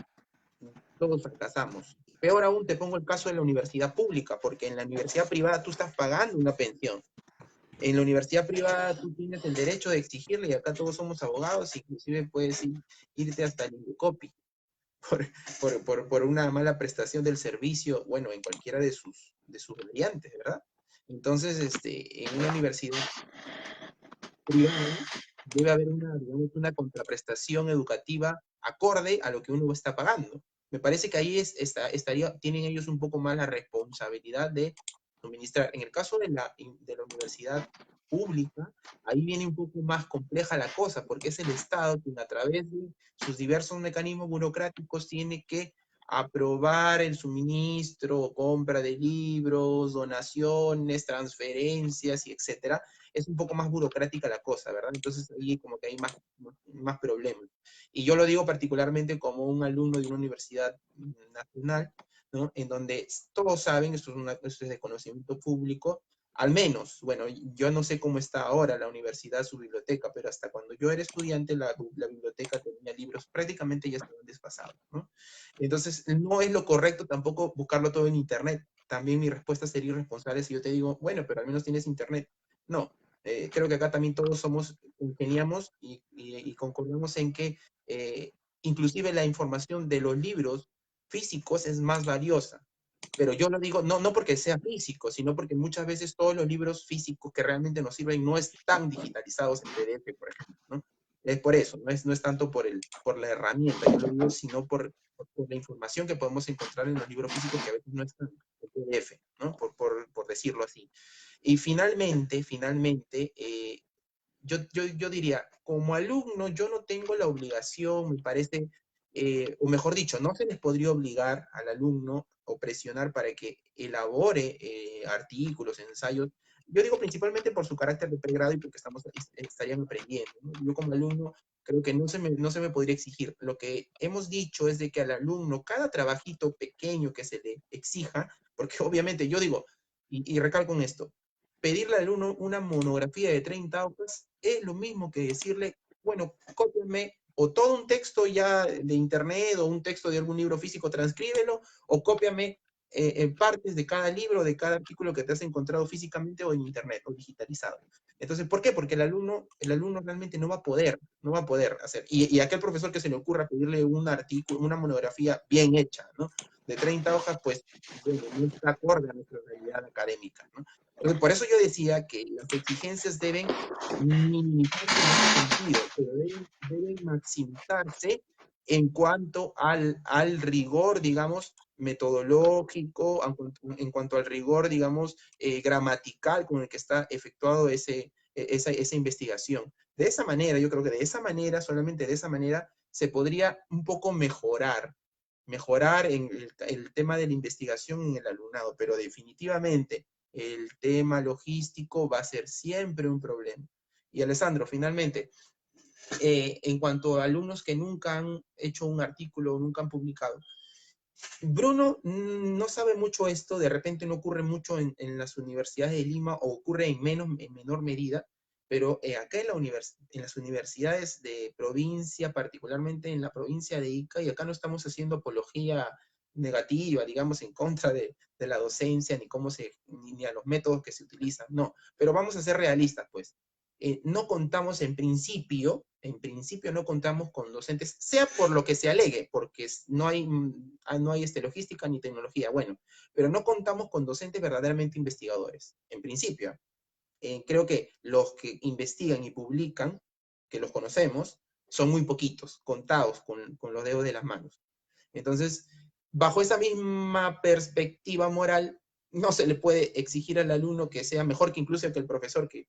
todos fracasamos. Peor aún, te pongo el caso de la universidad pública, porque en la universidad privada tú estás pagando una pensión. En la universidad privada tú tienes el derecho de exigirle, y acá todos somos abogados, inclusive puedes irte hasta el Indecopi por una mala prestación del servicio, bueno, en cualquiera de sus variantes, ¿verdad? Entonces, en una universidad privada debe haber digamos, una contraprestación educativa acorde a lo que uno está pagando. Me parece que ahí tienen ellos un poco más la responsabilidad de suministrar. En el caso de la universidad pública, ahí viene un poco más compleja la cosa, porque es el Estado quien a través de sus diversos mecanismos burocráticos tiene que aprobar el suministro, compra de libros, donaciones, transferencias y etcétera. Es un poco más burocrática la cosa, ¿verdad? Entonces ahí como que hay más problemas. Y yo lo digo particularmente como un alumno de una universidad nacional, ¿no? En donde todos saben, esto es de conocimiento público, al menos, bueno, yo no sé cómo está ahora la universidad, su biblioteca, pero hasta cuando yo era estudiante, la biblioteca tenía libros, prácticamente ya estaban desfasados, ¿no? Entonces, no es lo correcto tampoco buscarlo todo en internet. También mi respuesta sería irresponsable si yo te digo, bueno, pero al menos tienes internet. No, creo que acá también todos ingeniamos y concordamos en que inclusive la información de los libros físicos es más valiosa. Pero yo lo digo no porque sea físico, sino porque muchas veces todos los libros físicos que realmente nos sirven no están digitalizados en PDF, por ejemplo, ¿no? Es por eso, no es tanto por la herramienta, yo lo digo, sino por la información que podemos encontrar en los libros físicos que a veces no están en PDF, ¿no? Por decirlo así. Y finalmente, yo diría, como alumno, yo no tengo la obligación, me parece, o mejor dicho, no se les podría obligar al alumno o presionar para que elabore artículos, ensayos. Yo digo principalmente por su carácter de pregrado y porque estarían aprendiendo, ¿no? Yo como alumno creo que no se me podría exigir. Lo que hemos dicho es de que al alumno, cada trabajito pequeño que se le exija, porque obviamente yo digo, y recalco en esto, pedirle al alumno una monografía de 30 hojas es lo mismo que decirle, bueno, cópiame o todo un texto ya de internet o un texto de algún libro físico, transcríbelo, o cópiame en partes de cada libro, de cada artículo que te has encontrado físicamente o en internet o digitalizado. Entonces, ¿por qué? Porque el alumno realmente no va a poder hacer. Y aquel profesor que se le ocurra pedirle un artículo, una monografía bien hecha, ¿no? De 30 hojas, pues, bueno, no está acorde a nuestra realidad académica, ¿no? Entonces, por eso yo decía que las exigencias deben minimizarse en ese sentido, pero deben maximizarse en cuanto al rigor, digamos, metodológico, en cuanto al rigor, digamos, gramatical con el que está efectuado esa investigación. De esa manera, yo creo que de esa manera, solamente de esa manera, se podría un poco mejorar en el tema de la investigación en el alumnado, pero definitivamente El tema logístico va a ser siempre un problema. Y Alessandro, finalmente, en cuanto a alumnos que nunca han hecho un artículo o nunca han publicado, Bruno no sabe mucho esto, de repente no ocurre mucho en las universidades de Lima o ocurre en menor medida, pero acá en las universidades de provincia, particularmente en la provincia de Ica, y acá no estamos haciendo apología negativa, digamos, en contra de la docencia, ni a los métodos que se utilizan, no, pero vamos a ser realistas, pues. No contamos en principio no contamos con docentes, sea por lo que se alegue, porque no hay logística ni tecnología, bueno, pero no contamos con docentes verdaderamente investigadores, en principio. Creo que los que investigan y publican, que los conocemos, son muy poquitos, contados con los dedos de las manos. Entonces, bajo esa misma perspectiva moral, no se le puede exigir al alumno que sea mejor que incluso que el profesor, que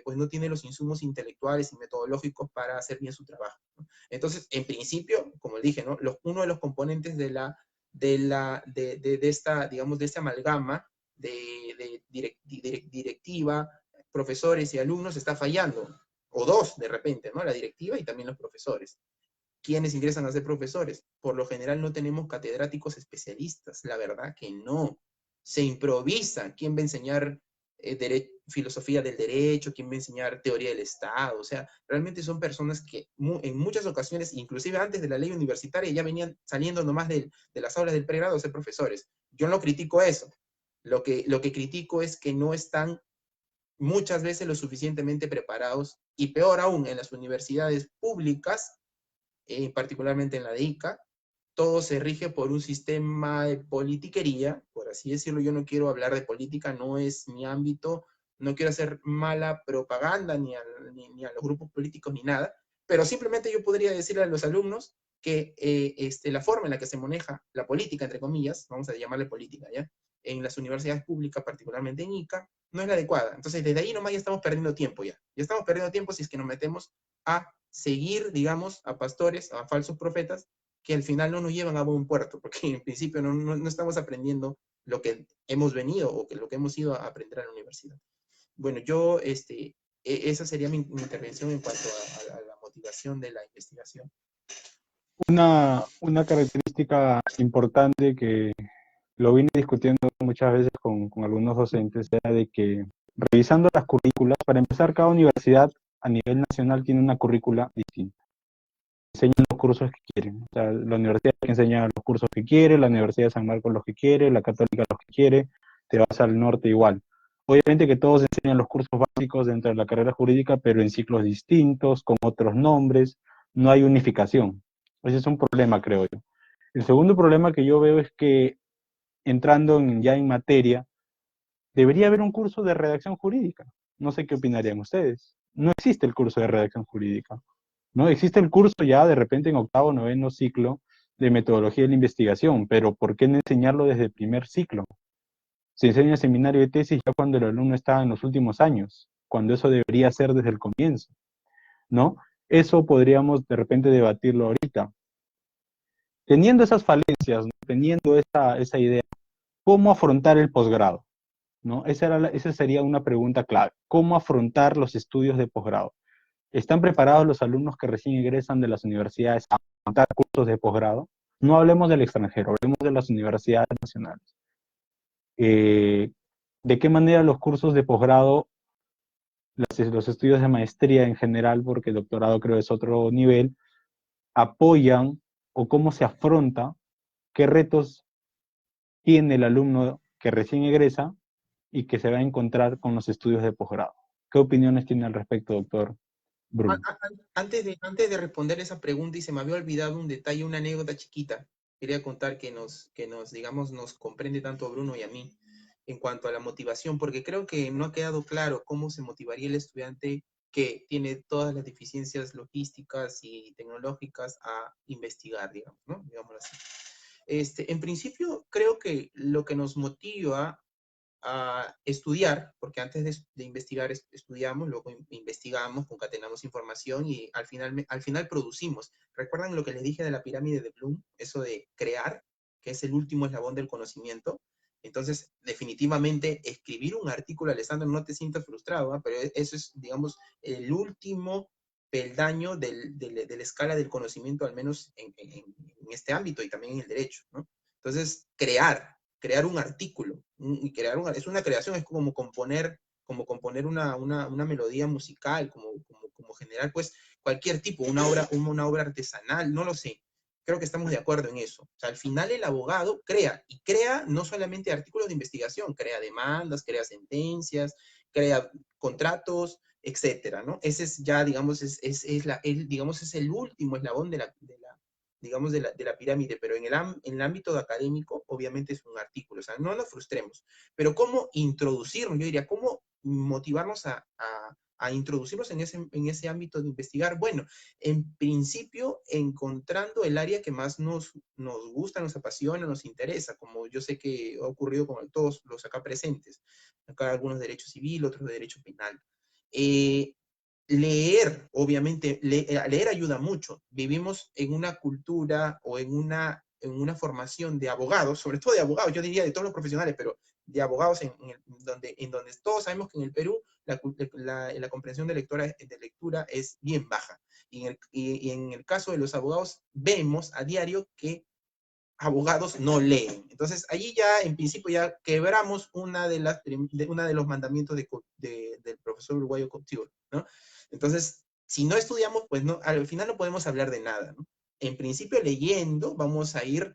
pues no tiene los insumos intelectuales y metodológicos para hacer bien su trabajo, ¿no? Entonces, en principio, como dije, ¿no? Uno de los componentes de esta, digamos, de esta amalgama de directiva, profesores y alumnos está fallando, o dos de repente, ¿no? La directiva y también los profesores. ¿Quiénes ingresan a ser profesores? Por lo general no tenemos catedráticos especialistas, la verdad que no. Se improvisa. ¿Quién va a enseñar filosofía del derecho? ¿Quién va a enseñar teoría del Estado? O sea, realmente son personas que en muchas ocasiones, inclusive antes de la ley universitaria, ya venían saliendo nomás de las aulas del pregrado a ser profesores. Yo no critico eso. Lo que critico es que no están muchas veces lo suficientemente preparados, y peor aún, en las universidades públicas, particularmente en la de Ica, todo se rige por un sistema de politiquería, por así decirlo. Yo no quiero hablar de política, no es mi ámbito, no quiero hacer mala propaganda ni a los grupos políticos ni nada, pero simplemente yo podría decirle a los alumnos que la forma en la que se maneja la política, entre comillas, vamos a llamarle política, ¿ya? En las universidades públicas, particularmente en Ica, no es la adecuada. Entonces, desde ahí nomás ya estamos perdiendo tiempo ya. Ya estamos perdiendo tiempo si es que nos metemos a seguir, digamos, a pastores, a falsos profetas, que al final no nos llevan a buen puerto, porque en principio no estamos aprendiendo lo que hemos venido o lo que hemos ido a aprender a la universidad. Bueno, yo, esa sería mi intervención en cuanto a la motivación de la investigación. Una característica importante que lo vine discutiendo muchas veces con algunos docentes era de que, revisando las currículas, para empezar, cada universidad a nivel nacional tiene una currícula distinta. Enseñan los cursos que quieren. O sea, la universidad que enseña los cursos que quiere, la Universidad de San Marcos los que quiere, la Católica los que quiere, te vas al norte igual. Obviamente que todos enseñan los cursos básicos dentro de la carrera jurídica, pero en ciclos distintos, con otros nombres, no hay unificación. Ese es un problema, creo yo. El segundo problema que yo veo es que, entrando ya en materia, debería haber un curso de redacción jurídica. No sé qué opinarían ustedes. No existe el curso de redacción jurídica, ¿no? Existe el curso ya de repente en octavo o noveno ciclo de metodología de la investigación, pero ¿por qué no enseñarlo desde el primer ciclo? Se enseña seminario de tesis ya cuando el alumno está en los últimos años, cuando eso debería ser desde el comienzo, ¿no? Eso podríamos de repente debatirlo ahorita. Teniendo esas falencias, ¿no? Teniendo esa idea, ¿cómo afrontar el posgrado? ¿No? Esa sería una pregunta clave. ¿Cómo afrontar los estudios de posgrado? ¿Están preparados los alumnos que recién egresan de las universidades a afrontar cursos de posgrado? No hablemos del extranjero, hablemos de las universidades nacionales. ¿De qué manera los cursos de posgrado, los estudios de maestría en general, porque el doctorado creo es otro nivel, apoyan o cómo se afronta, qué retos tiene el alumno que recién egresa y que se va a encontrar con los estudios de posgrado? ¿Qué opiniones tiene al respecto, doctor Bruno? Antes de responder esa pregunta, y se me había olvidado un detalle, una anécdota chiquita, quería contar que digamos, nos comprende tanto a Bruno y a mí en cuanto a la motivación, porque creo que no ha quedado claro cómo se motivaría el estudiante que tiene todas las deficiencias logísticas y tecnológicas a investigar, digamos, ¿no? Digámoslo así. En principio, creo que lo que nos motiva a estudiar, porque antes de investigar estudiamos, luego investigamos, concatenamos información y al final producimos. ¿Recuerdan lo que les dije de la pirámide de Bloom? Eso de crear, que es el último eslabón del conocimiento. Entonces, definitivamente, escribir un artículo, Alessandro, no te sientas frustrado, ¿eh? Pero eso es, digamos, el último peldaño de la escala del conocimiento, al menos en este ámbito y también en el derecho, ¿no? Entonces, crear un artículo, y es una creación, es como componer una melodía musical, como generar, pues, cualquier tipo, una obra artesanal, no lo sé. Creo que estamos de acuerdo en eso. O sea, al final el abogado crea, y crea no solamente artículos de investigación, crea demandas, crea sentencias, crea contratos, etcétera, ¿no? Ese es ya, digamos, digamos, es el último eslabón digamos, de la pirámide, pero en el ámbito académico, obviamente es un artículo, o sea, no nos frustremos, pero ¿cómo introducirnos? Yo diría, ¿cómo motivarnos a introducirnos en ese ámbito de investigar? Bueno, en principio, encontrando el área que más nos gusta, nos apasiona, nos interesa, como yo sé que ha ocurrido con todos los acá presentes, acá algunos de derecho civil, otros de derecho penal. Leer, obviamente, leer ayuda mucho. Vivimos en una cultura o en una formación de abogados, sobre todo de abogados, yo diría de todos los profesionales, pero de abogados en donde todos sabemos que en el Perú la comprensión de lectura es bien baja. Y en el caso de los abogados, vemos a diario que abogados no leen. Entonces, allí ya, en principio, ya quebramos uno de los mandamientos del profesor uruguayo Couture, ¿no? Entonces, si no estudiamos, pues no, al final no podemos hablar de nada, ¿no? En principio, leyendo, vamos a ir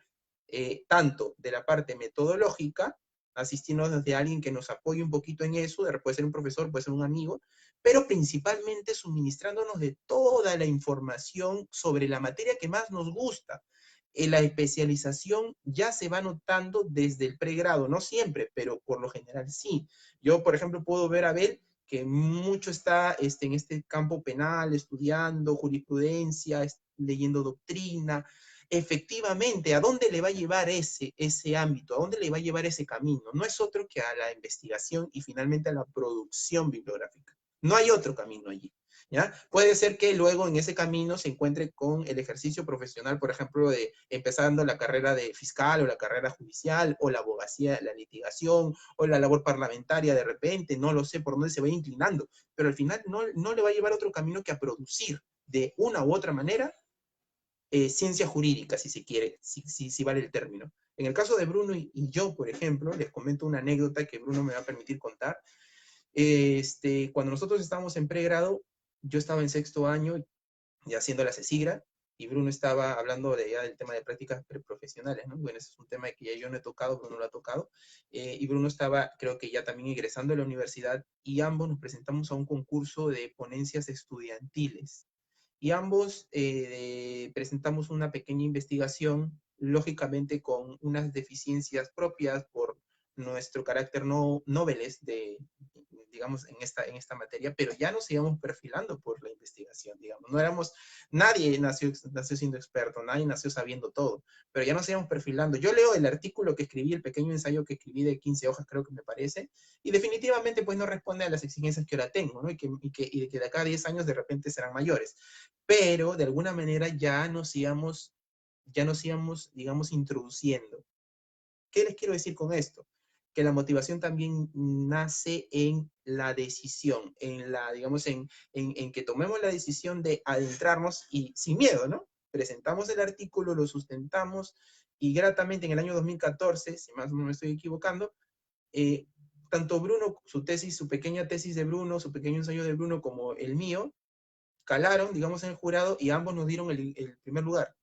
tanto de la parte metodológica, asistiéndonos de alguien que nos apoye un poquito en eso, puede ser un profesor, puede ser un amigo, pero principalmente suministrándonos de toda la información sobre la materia que más nos gusta. La especialización ya se va notando desde el pregrado, no siempre, pero por lo general sí. Yo, por ejemplo, puedo ver a Abel que mucho está en este campo penal, estudiando jurisprudencia, leyendo doctrina. Efectivamente, ¿a dónde le va a llevar ese ámbito? ¿A dónde le va a llevar ese camino? No es otro que a la investigación y finalmente a la producción bibliográfica. No hay otro camino allí. ¿Ya? Puede ser que luego en ese camino se encuentre con el ejercicio profesional, por ejemplo, de empezando la carrera de fiscal o la carrera judicial o la abogacía, la litigación o la labor parlamentaria de repente, no lo sé por dónde se va inclinando, pero al final no le va a llevar otro camino que a producir de una u otra manera ciencia jurídica, si se quiere, si vale el término. En el caso de Bruno y yo, por ejemplo, les comento una anécdota que Bruno me va a permitir contar. Cuando nosotros estábamos en pregrado, yo estaba en sexto año ya haciendo la CECIGRA, y Bruno estaba hablando ya del tema de prácticas preprofesionales, ¿no? Bueno, ese es un tema que ya yo no he tocado, Bruno lo ha tocado, y Bruno estaba, creo que ya también egresando de la universidad, y ambos nos presentamos a un concurso de ponencias estudiantiles, y ambos presentamos una pequeña investigación, lógicamente con unas deficiencias propias por nuestro carácter noveles digamos, en esta materia, pero ya nos íbamos perfilando por la investigación, digamos. Nadie nació siendo experto, nadie nació sabiendo todo, pero ya nos íbamos perfilando. Yo leo el artículo que escribí, el pequeño ensayo que escribí de 15 hojas, creo que me parece, y definitivamente pues no responde a las exigencias que ahora tengo, ¿no? Y de que de acá a 10 años de repente serán mayores. Pero de alguna manera ya nos íbamos, digamos, introduciendo. ¿Qué les quiero decir con esto? Que la motivación también nace en la decisión, digamos, en que tomemos la decisión de adentrarnos y sin miedo, ¿no? Presentamos el artículo, lo sustentamos y gratamente en el año 2014, si más no me estoy equivocando, tanto Bruno, su pequeña tesis de Bruno, su pequeño ensayo de Bruno como el mío, calaron, digamos, en el jurado y ambos nos dieron el primer lugar.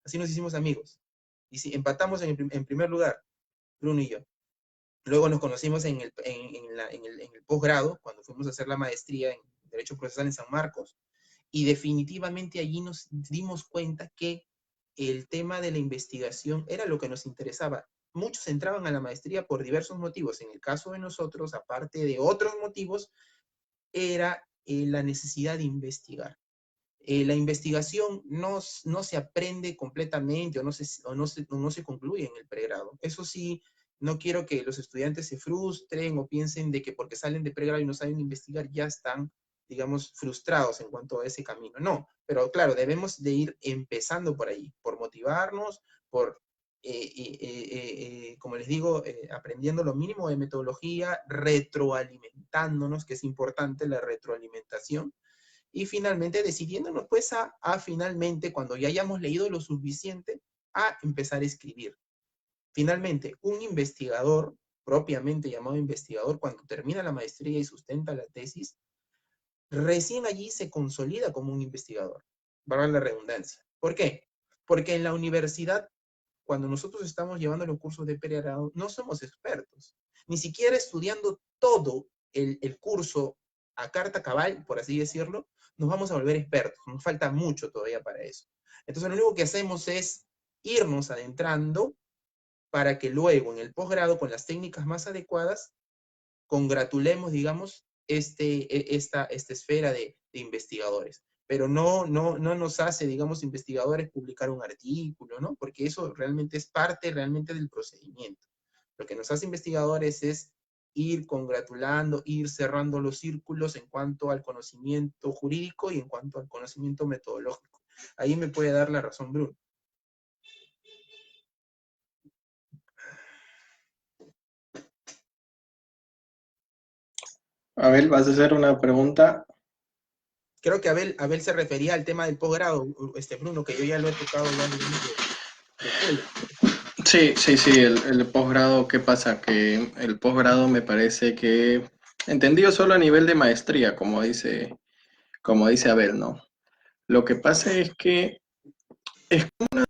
Así nos hicimos amigos. Y si empatamos en primer lugar, Bruno y yo. Luego nos conocimos en el posgrado, cuando fuimos a hacer la maestría en Derecho Procesal en San Marcos, y definitivamente allí nos dimos cuenta que el tema de la investigación era lo que nos interesaba. Muchos entraban a la maestría por diversos motivos. En el caso de nosotros, aparte de otros motivos, era la necesidad de investigar. La investigación no se aprende completamente o no se concluye en el pregrado. Eso sí, no quiero que los estudiantes se frustren o piensen de que porque salen de pregrado y no saben investigar ya están, digamos, frustrados en cuanto a ese camino. No, pero claro, debemos de ir empezando por ahí, por motivarnos, por, como les les digo, aprendiendo lo mínimo de metodología, retroalimentándonos, que es importante la retroalimentación, y finalmente decidiéndonos pues a finalmente, cuando ya hayamos leído lo suficiente, a empezar a escribir. Finalmente, un investigador, propiamente llamado investigador, cuando termina la maestría y sustenta la tesis, recién allí se consolida como un investigador, valga la redundancia. ¿Por qué? Porque en la universidad, cuando nosotros estamos llevando los cursos de pregrado, no somos expertos. Ni siquiera estudiando todo el curso a carta cabal, por así decirlo, nos vamos a volver expertos. Nos falta mucho todavía para eso. Entonces, lo único que hacemos es irnos adentrando para que luego, en el posgrado, con las técnicas más adecuadas, congratulemos, digamos, esta esfera de investigadores. Pero no nos hace, digamos, investigadores publicar un artículo, ¿no? Porque eso realmente es parte realmente del procedimiento. Lo que nos hace investigadores es ir congratulando, ir cerrando los círculos en cuanto al conocimiento jurídico y en cuanto al conocimiento metodológico. Ahí me puede dar la razón Bruno. Abel, ¿vas a hacer una pregunta? Creo que Abel se refería al tema del posgrado, Bruno, que yo ya lo he tocado ya Sí, el posgrado, ¿qué pasa? Que el posgrado me parece que, entendido solo a nivel de maestría, como dice Abel, ¿no? Lo que pasa es que es como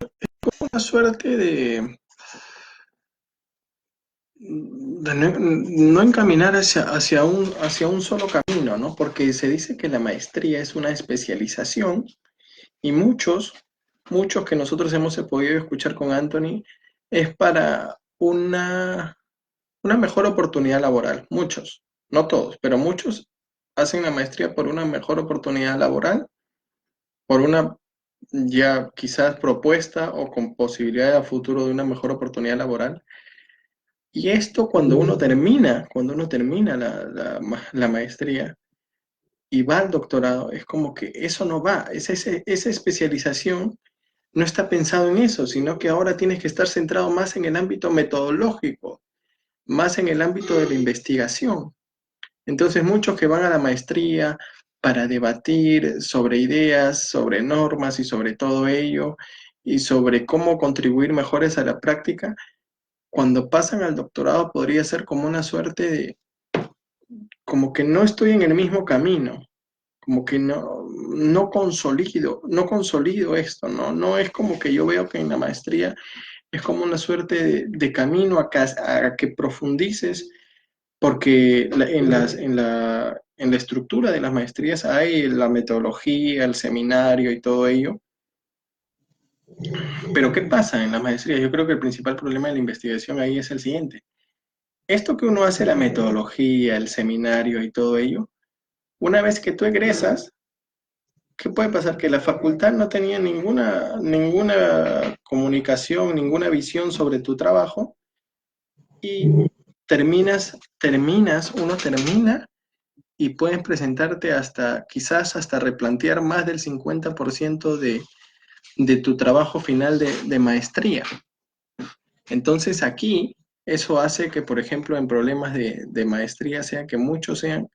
una suerte de no encaminar hacia un solo camino, ¿no? Porque se dice que la maestría es una especialización y muchos que nosotros hemos podido escuchar con Anthony es para una mejor oportunidad laboral. Muchos, no todos, pero muchos hacen la maestría por una mejor oportunidad laboral, por una ya quizás propuesta o con posibilidad a futuro de una mejor oportunidad laboral. Y esto cuando uno termina la maestría y va al doctorado, es como que eso no va, esa especialización no está pensado en eso, sino que ahora tienes que estar centrado más en el ámbito metodológico, más en el ámbito de la investigación. Entonces muchos que van a la maestría para debatir sobre ideas, sobre normas y sobre todo ello, y sobre cómo contribuir mejores a la práctica, cuando pasan al doctorado podría ser como una suerte de, como que no estoy en el mismo camino, como que no consolido esto, no es como que yo veo que en la maestría es como una suerte de camino a que profundices, porque en la estructura de las maestrías hay la metodología, el seminario y todo ello. Pero ¿qué pasa en las maestrías? Yo creo que el principal problema de la investigación ahí es el siguiente. Esto que uno hace, la metodología, el seminario y todo ello, una vez que tú egresas, ¿qué puede pasar? Que la facultad no tenía ninguna comunicación, ninguna visión sobre tu trabajo y uno termina y puedes presentarte quizás hasta replantear más del 50% de tu trabajo final de maestría. Entonces aquí eso hace que, por ejemplo, en problemas de maestría sea que muchos sean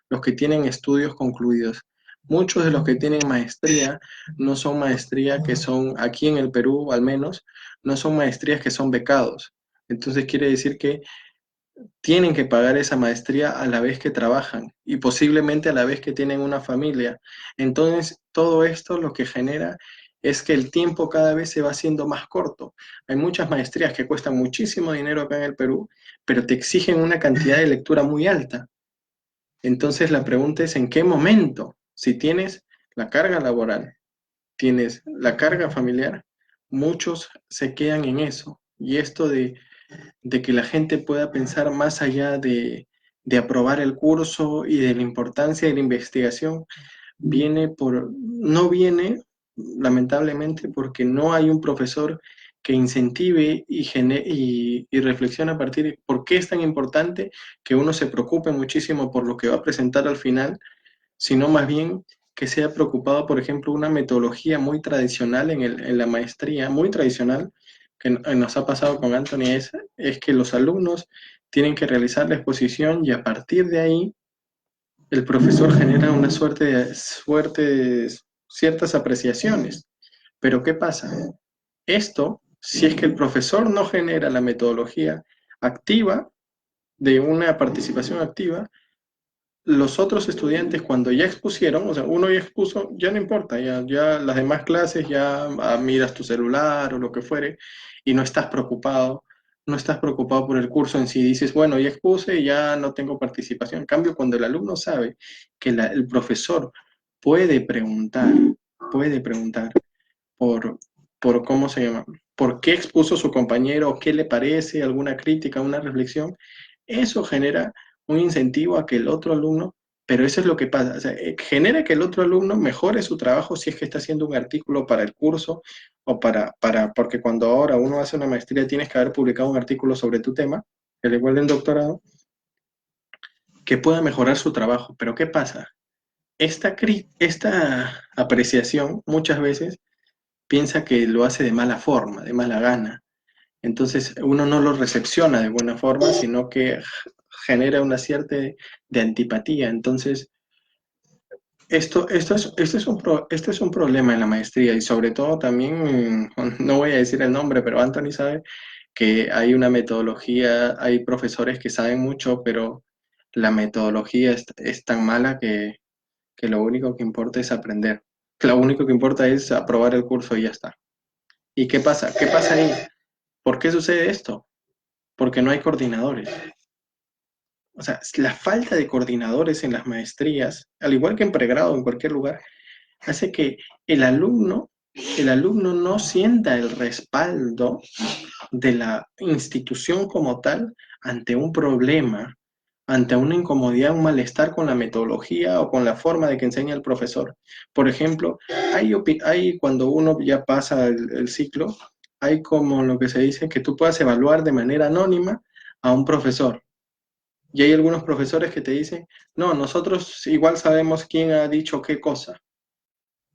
los que tienen estudios concluidos. Muchos de los que tienen maestría no son maestrías que son, aquí en el Perú al menos, no son maestrías que son becados. Entonces quiere decir que tienen que pagar esa maestría a la vez que trabajan y posiblemente a la vez que tienen una familia. Entonces, todo esto lo que genera es que el tiempo cada vez se va haciendo más corto. Hay muchas maestrías que cuestan muchísimo dinero acá en el Perú, pero te exigen una cantidad de lectura muy alta. Entonces, la pregunta es, ¿en qué momento? Si tienes la carga laboral, tienes la carga familiar, muchos se quedan en eso. Y esto de que la gente pueda pensar más allá de aprobar el curso y de la importancia de la investigación, no viene, lamentablemente, porque no hay un profesor que incentive y reflexione a partir de por qué es tan importante que uno se preocupe muchísimo por lo que va a presentar al final, sino más bien que sea preocupado, por ejemplo, una metodología muy tradicional en la maestría, muy tradicional, que nos ha pasado con Anthony es que los alumnos tienen que realizar la exposición y a partir de ahí el profesor genera una ciertas apreciaciones. Pero ¿qué pasa? Esto, si es que el profesor no genera la metodología activa, de una participación activa, los otros estudiantes cuando ya expusieron, o sea, uno ya expuso, ya no importa, ya las demás clases ya miras tu celular o lo que fuere y no estás preocupado, no estás preocupado por el curso en sí, dices, bueno, ya expuse y ya no tengo participación. En cambio, cuando el alumno sabe que el profesor puede preguntar por cómo se llama, por qué expuso su compañero, qué le parece, alguna crítica, una reflexión, eso genera un incentivo a que el otro alumno, pero eso es lo que pasa, o sea, genera que el otro alumno mejore su trabajo si es que está haciendo un artículo para el curso o porque cuando ahora uno hace una maestría tienes que haber publicado un artículo sobre tu tema, al igual del doctorado, que pueda mejorar su trabajo. Pero ¿qué pasa? Esta apreciación muchas veces piensa que lo hace de mala forma, de mala gana. Entonces uno no lo recepciona de buena forma, sino que genera una cierta de antipatía. Entonces, esto es un problema en la maestría y sobre todo también, no voy a decir el nombre, pero Anthony sabe que hay una metodología, hay profesores que saben mucho, pero la metodología es tan mala que lo único que importa es aprender. Lo único que importa es aprobar el curso y ya está. ¿Y qué pasa? ¿Qué pasa ahí? ¿Por qué sucede esto? Porque no hay coordinadores. O sea, la falta de coordinadores en las maestrías, al igual que en pregrado, en cualquier lugar, hace que el alumno no sienta el respaldo de la institución como tal ante un problema, ante una incomodidad, un malestar con la metodología o con la forma de que enseña el profesor. Por ejemplo, hay cuando uno ya pasa el ciclo, hay como lo que se dice que tú puedas evaluar de manera anónima a un profesor. Y hay algunos profesores que te dicen, no, nosotros igual sabemos quién ha dicho qué cosa.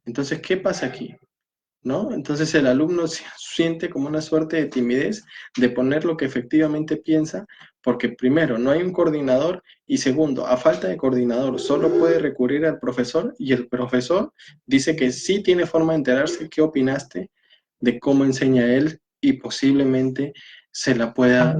Entonces, ¿qué pasa aquí? ¿No? Entonces el alumno siente como una suerte de timidez de poner lo que efectivamente piensa, porque primero, no hay un coordinador y segundo, a falta de coordinador, solo puede recurrir al profesor y el profesor dice que sí tiene forma de enterarse qué opinaste de cómo enseña él y posiblemente se la pueda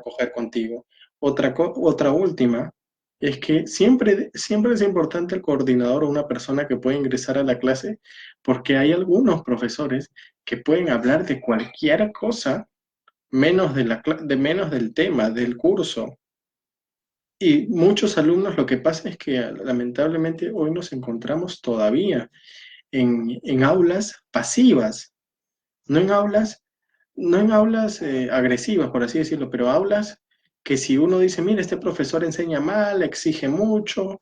coger contigo. Otra última es que siempre es importante el coordinador o una persona que puede ingresar a la clase, porque hay algunos profesores que pueden hablar de cualquier cosa menos menos del tema, del curso. Y muchos alumnos lo que pasa es que lamentablemente hoy nos encontramos todavía en aulas pasivas, no en aulas, no en aulas agresivas, por así decirlo, pero aulas que si uno dice, mira, este profesor enseña mal, exige mucho,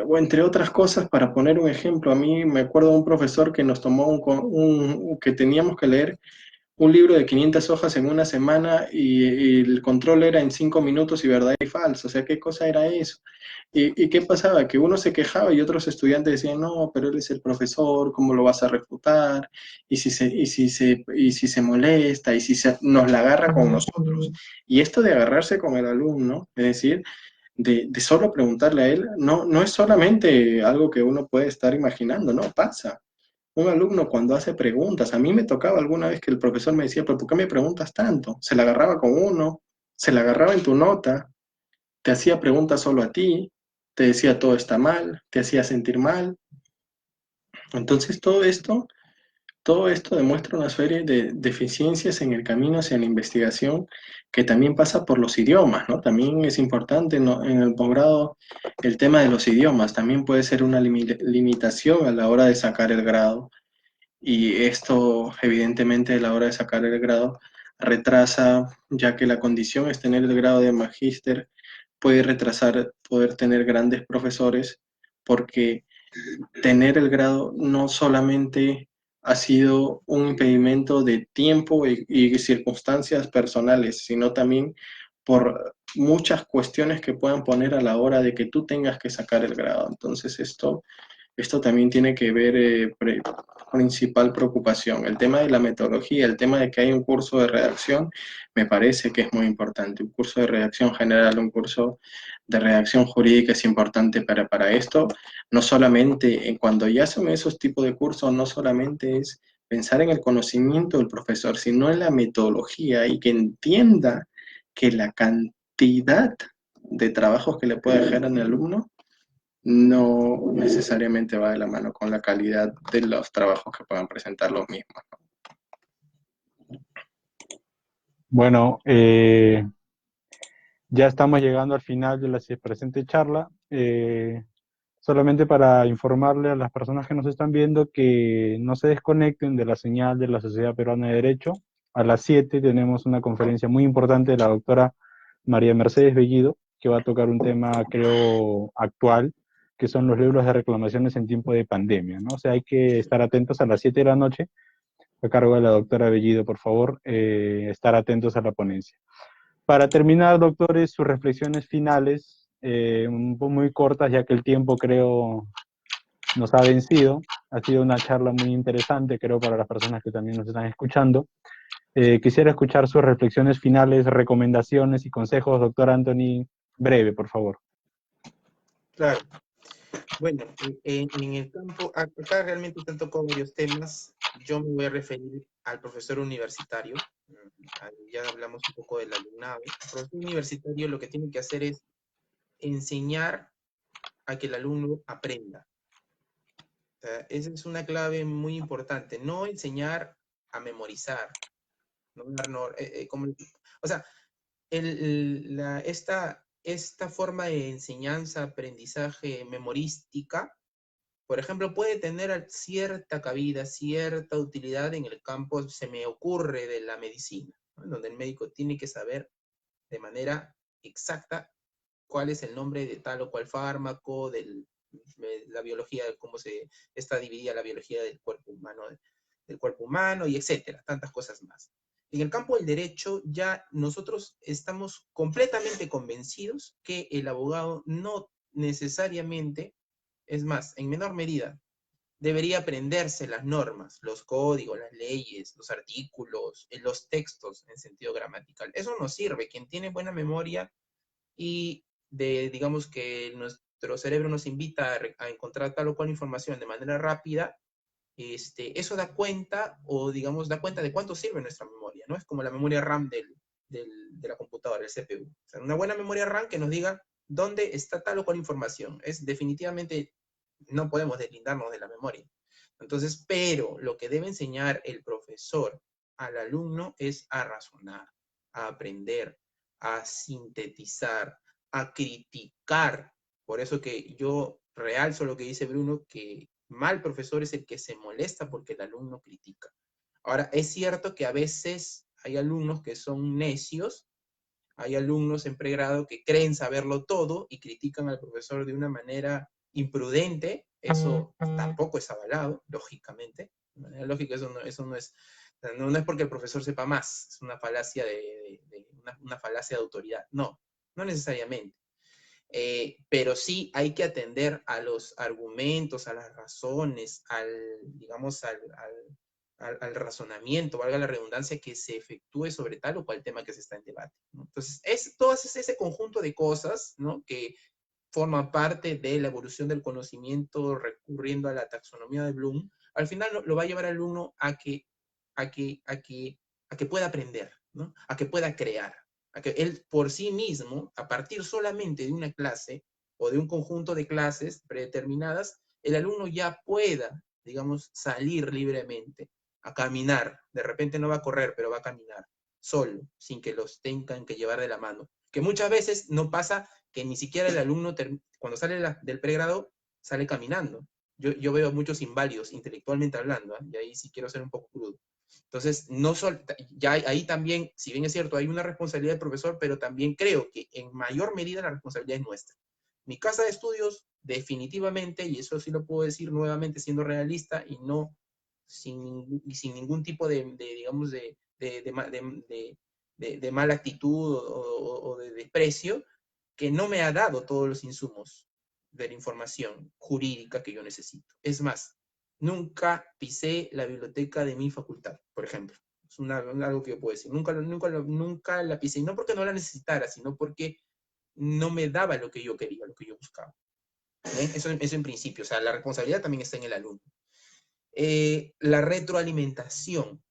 o entre otras cosas, para poner un ejemplo, a mí me acuerdo de un profesor que nos tomó que teníamos que leer un libro de 500 hojas en una semana y el control era en 5 minutos y verdad y falso. O sea, ¿qué cosa era eso? ¿Y qué pasaba? Que uno se quejaba y otros estudiantes decían, no, pero él es el profesor, ¿cómo lo vas a refutar? Y si se molesta, nos la agarra con nosotros. Y esto de agarrarse con el alumno, es decir, de solo preguntarle a él, no es solamente algo que uno puede estar imaginando, no, pasa. Un alumno cuando hace preguntas, a mí me tocaba alguna vez que el profesor me decía, pero ¿por qué me preguntas tanto? Se la agarraba con uno, se la agarraba en tu nota, te hacía preguntas solo a ti, te decía todo está mal, te hacía sentir mal. Entonces todo esto demuestra una serie de deficiencias en el camino hacia la investigación que también pasa por los idiomas, ¿no? También es importante, ¿no? En el posgrado el tema de los idiomas también puede ser una limitación a la hora de sacar el grado. Y esto, evidentemente, a la hora de sacar el grado, retrasa, ya que la condición es tener el grado de magíster, puede retrasar poder tener grandes profesores, porque tener el grado no solamente ha sido un impedimento de tiempo y circunstancias personales, sino también por muchas cuestiones que puedan poner a la hora de que tú tengas que sacar el grado. Entonces esto también tiene que ver principal preocupación. El tema de la metodología, el tema de que hay un curso de redacción, me parece que es muy importante. Un curso de redacción general, un curso de redacción jurídica es importante para esto. No solamente, cuando ya son esos tipos de cursos, no solamente es pensar en el conocimiento del profesor, sino en la metodología y que entienda que la cantidad de trabajos que le puede dejar al alumno no necesariamente va de la mano con la calidad de los trabajos que puedan presentar los mismos. Bueno, ya estamos llegando al final de la presente charla. Solamente para informarle a las personas que nos están viendo que no se desconecten de la señal de la Sociedad Peruana de Derecho. A las 7 tenemos una conferencia muy importante de la doctora María Mercedes Bellido, que va a tocar un tema, creo, actual, que son los libros de reclamaciones en tiempo de pandemia, ¿no? O sea, hay que estar atentos a las 7 de la noche, a cargo de la doctora Bellido, por favor, estar atentos a la ponencia. Para terminar, doctores, sus reflexiones finales, un poco muy cortas, ya que el tiempo, creo, nos ha vencido. Ha sido una charla muy interesante, creo, para las personas que también nos están escuchando. Quisiera escuchar sus reflexiones finales, recomendaciones y consejos, doctor Anthony, breve, por favor. Claro. Bueno, en el campo, acá realmente te han tocado varios temas. Yo me voy a referir al profesor universitario. Ya hablamos un poco del alumnado. El profesor universitario lo que tiene que hacer es enseñar a que el alumno aprenda. O sea, esa es una clave muy importante. No enseñar a memorizar. O sea, esta forma de enseñanza, aprendizaje memorística, por ejemplo, puede tener cierta cabida, cierta utilidad en el campo, se me ocurre, de la medicina, ¿no? Donde el médico tiene que saber de manera exacta cuál es el nombre de tal o cual fármaco, de la biología, de cómo está dividida la biología del cuerpo humano, y etcétera, tantas cosas más. En el campo del derecho ya nosotros estamos completamente convencidos que el abogado no necesariamente, es más, en menor medida, debería aprenderse las normas, los códigos, las leyes, los artículos, los textos en sentido gramatical. Eso nos sirve. Quien tiene buena memoria y digamos que nuestro cerebro nos invita a encontrar tal o cual información de manera rápida, eso da cuenta, o digamos, da cuenta de cuánto sirve nuestra memoria, ¿no? Es como la memoria RAM de la computadora, el CPU. O sea, una buena memoria RAM que nos diga dónde está tal o cual información. Definitivamente no podemos deslindarnos de la memoria. Entonces, pero lo que debe enseñar el profesor al alumno es a razonar, a aprender, a sintetizar, a criticar. Por eso que yo realzo lo que dice Bruno, que mal profesor es el que se molesta porque el alumno critica. Ahora, es cierto que a veces hay alumnos que son necios, hay alumnos en pregrado que creen saberlo todo y critican al profesor de una manera imprudente. Eso tampoco es avalado, lógicamente. De manera lógica, eso no es porque el profesor sepa más, es una falacia una falacia de autoridad. No, no necesariamente. Pero sí hay que atender a los argumentos, a las razones, digamos, al razonamiento, valga la redundancia, que se efectúe sobre tal o cual tema que se está en debate, ¿no? Entonces, todo ese conjunto de cosas, ¿no?, que forma parte de la evolución del conocimiento recurriendo a la taxonomía de Bloom, al final lo va a llevar al alumno a que pueda aprender, ¿no?, a que pueda crear, a que él por sí mismo, a partir solamente de una clase o de un conjunto de clases predeterminadas, el alumno ya pueda, digamos, salir libremente a caminar. De repente no va a correr, pero va a caminar solo, sin que los tengan que llevar de la mano. Que muchas veces no pasa que ni siquiera el alumno, cuando sale del pregrado, sale caminando. Yo veo muchos inválidos, intelectualmente hablando, ¿eh? Y ahí sí quiero ser un poco crudo. Entonces, ya ahí también, si bien es cierto, hay una responsabilidad del profesor, pero también creo que en mayor medida la responsabilidad es nuestra. Mi casa de estudios, definitivamente, y eso sí lo puedo decir nuevamente siendo realista y no sin ningún tipo digamos, de mala actitud o de desprecio, que no me ha dado todos los insumos de la información jurídica que yo necesito. Es más, nunca pisé la biblioteca de mi facultad, por ejemplo. Es algo que yo puedo decir. Nunca la pisé. Y no porque no la necesitara, sino porque no me daba lo que yo quería, lo que yo buscaba. Eso en principio. O sea, la responsabilidad también está en el alumno. La retroalimentación.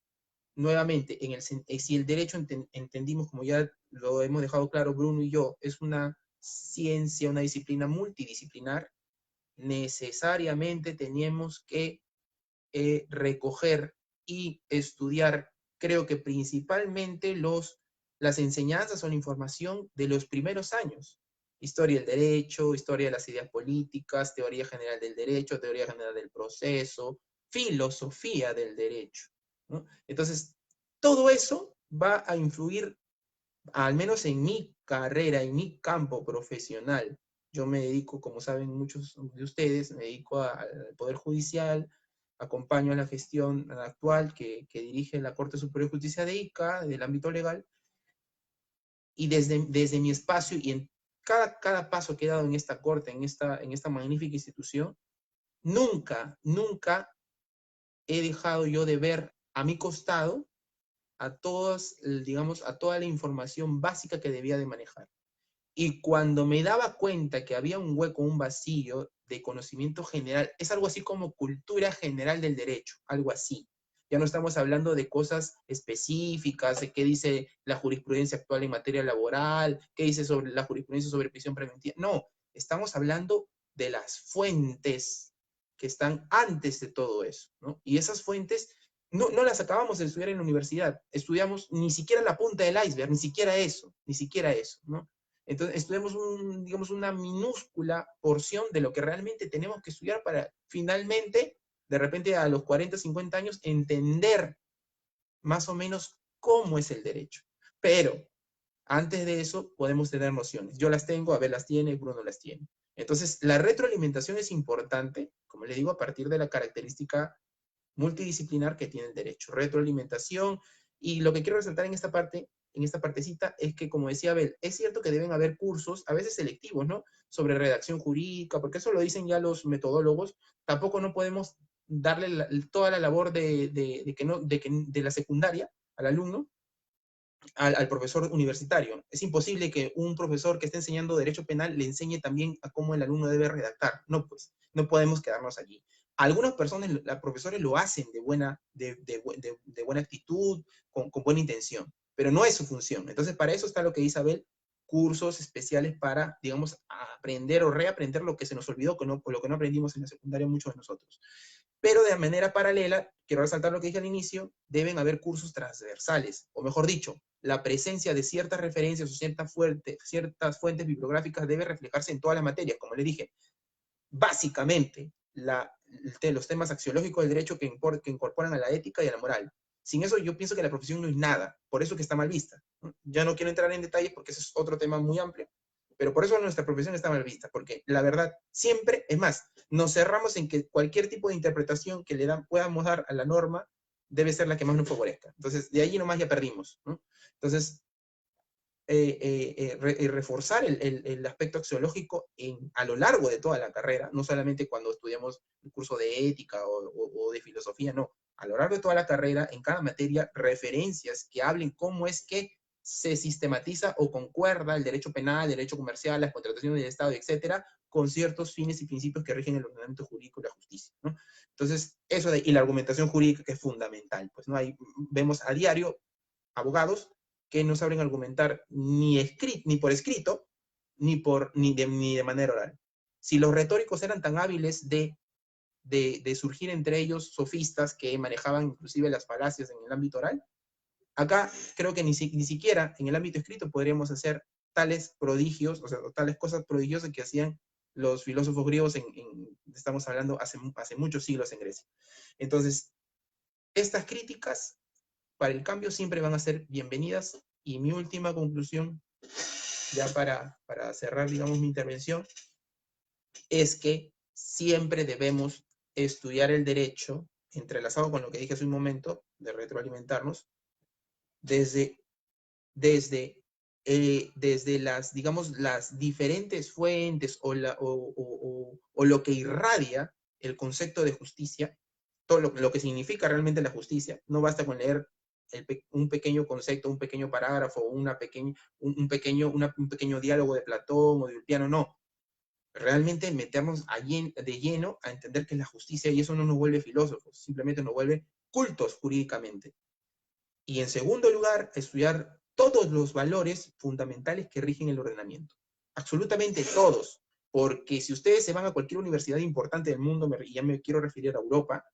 Nuevamente, si el derecho entendimos, como ya lo hemos dejado claro Bruno y yo, es una ciencia, una disciplina multidisciplinar, necesariamente tenemos que recoger y estudiar, creo que principalmente las enseñanzas o la información de los primeros años. Historia del derecho, historia de las ideas políticas, teoría general del derecho, teoría general del proceso, filosofía del derecho, ¿no? Entonces, todo eso va a influir, al menos en mi carrera, en mi campo profesional. Yo me dedico, como saben muchos de ustedes, me dedico al Poder Judicial, acompaño a la gestión actual que dirige la Corte Superior de Justicia de Ica, del ámbito legal, y desde mi espacio y en cada paso que he dado en esta Corte, en esta magnífica institución, nunca he dejado yo de ver a mi costado a toda la información básica que debía de manejar. Y cuando me daba cuenta que había un hueco, un vacío de conocimiento general, es algo así como cultura general del derecho, algo así. Ya no estamos hablando de cosas específicas, de qué dice la jurisprudencia actual en materia laboral, qué dice sobre la jurisprudencia sobre prisión preventiva. No, estamos hablando de las fuentes que están antes de todo eso, ¿no? Y esas fuentes no las acabamos de estudiar en la universidad, estudiamos ni siquiera la punta del iceberg, ni siquiera eso, ¿no? Entonces, estudiamos digamos, una minúscula porción de lo que realmente tenemos que estudiar para finalmente, de repente a los 40, 50 años, entender más o menos cómo es el derecho. Pero antes de eso podemos tener nociones. Yo las tengo, Abel las tiene, Bruno las tiene. Entonces, la retroalimentación es importante, como le digo, a partir de la característica multidisciplinar que tiene el derecho. Retroalimentación, y lo que quiero resaltar en esta partecita, es que, como decía Abel, es cierto que deben haber cursos, a veces selectivos, ¿no? Sobre redacción jurídica, porque eso lo dicen ya los metodólogos. Tampoco no podemos darle toda la labor de la secundaria al alumno, al profesor universitario. Es imposible que un profesor que esté enseñando derecho penal le enseñe también a cómo el alumno debe redactar. No, pues, no podemos quedarnos allí. Algunas personas, los profesores lo hacen de buena actitud, con buena intención, pero no es su función. Entonces, para eso está lo que dice Abel, cursos especiales para, digamos, aprender o reaprender lo que se nos olvidó, o lo que no aprendimos en la secundaria muchos de nosotros. Pero de manera paralela, quiero resaltar lo que dije al inicio, deben haber cursos transversales, o mejor dicho, la presencia de ciertas referencias o ciertas fuentes bibliográficas debe reflejarse en todas las materias, como le dije. Básicamente, los temas axiológicos del derecho que incorporan a la ética y a la moral. Sin eso yo pienso que la profesión no es nada, por eso que está mal vista. Ya no quiero entrar en detalles porque ese es otro tema muy amplio, pero por eso nuestra profesión está mal vista, porque la verdad siempre, es más, nos cerramos en que cualquier tipo de interpretación que podamos dar a la norma debe ser la que más nos favorezca. Entonces, de allí nomás ya perdimos, ¿no? Entonces, reforzar el aspecto axiológico a lo largo de toda la carrera, no solamente cuando estudiamos el curso de ética o de filosofía, no, a lo largo de toda la carrera, en cada materia, referencias que hablen cómo es que se sistematiza o concuerda el derecho penal, el derecho comercial, las contrataciones del Estado, etcétera, con ciertos fines y principios que rigen el ordenamiento jurídico y la justicia, ¿no? Entonces, y la argumentación jurídica, que es fundamental, pues, ¿no? Ahí vemos a diario abogados que no saben argumentar ni por escrito, ni de manera oral. Si los retóricos eran tan hábiles de surgir entre ellos sofistas que manejaban inclusive las falacias en el ámbito oral, acá creo que ni siquiera en el ámbito escrito podríamos hacer tales prodigios, o sea, tales cosas prodigiosas que hacían los filósofos griegos estamos hablando hace muchos siglos en Grecia. Entonces, estas críticas para el cambio siempre van a ser bienvenidas. Y mi última conclusión, ya para cerrar, digamos, mi intervención, es que siempre debemos estudiar el derecho, entrelazado con lo que dije hace un momento, de retroalimentarnos, desde las, digamos, las diferentes fuentes o lo que irradia el concepto de justicia, todo lo que significa realmente la justicia. No basta con leer un pequeño concepto, un pequeño parágrafo, un pequeño diálogo de Platón o de Ulpiano, no. Realmente meternos de lleno a entender qué es la justicia, y eso no nos vuelve filósofos, simplemente nos vuelve cultos jurídicamente. Y en segundo lugar, estudiar todos los valores fundamentales que rigen el ordenamiento. Absolutamente todos. Porque si ustedes se van a cualquier universidad importante del mundo, y ya me quiero referir a Europa,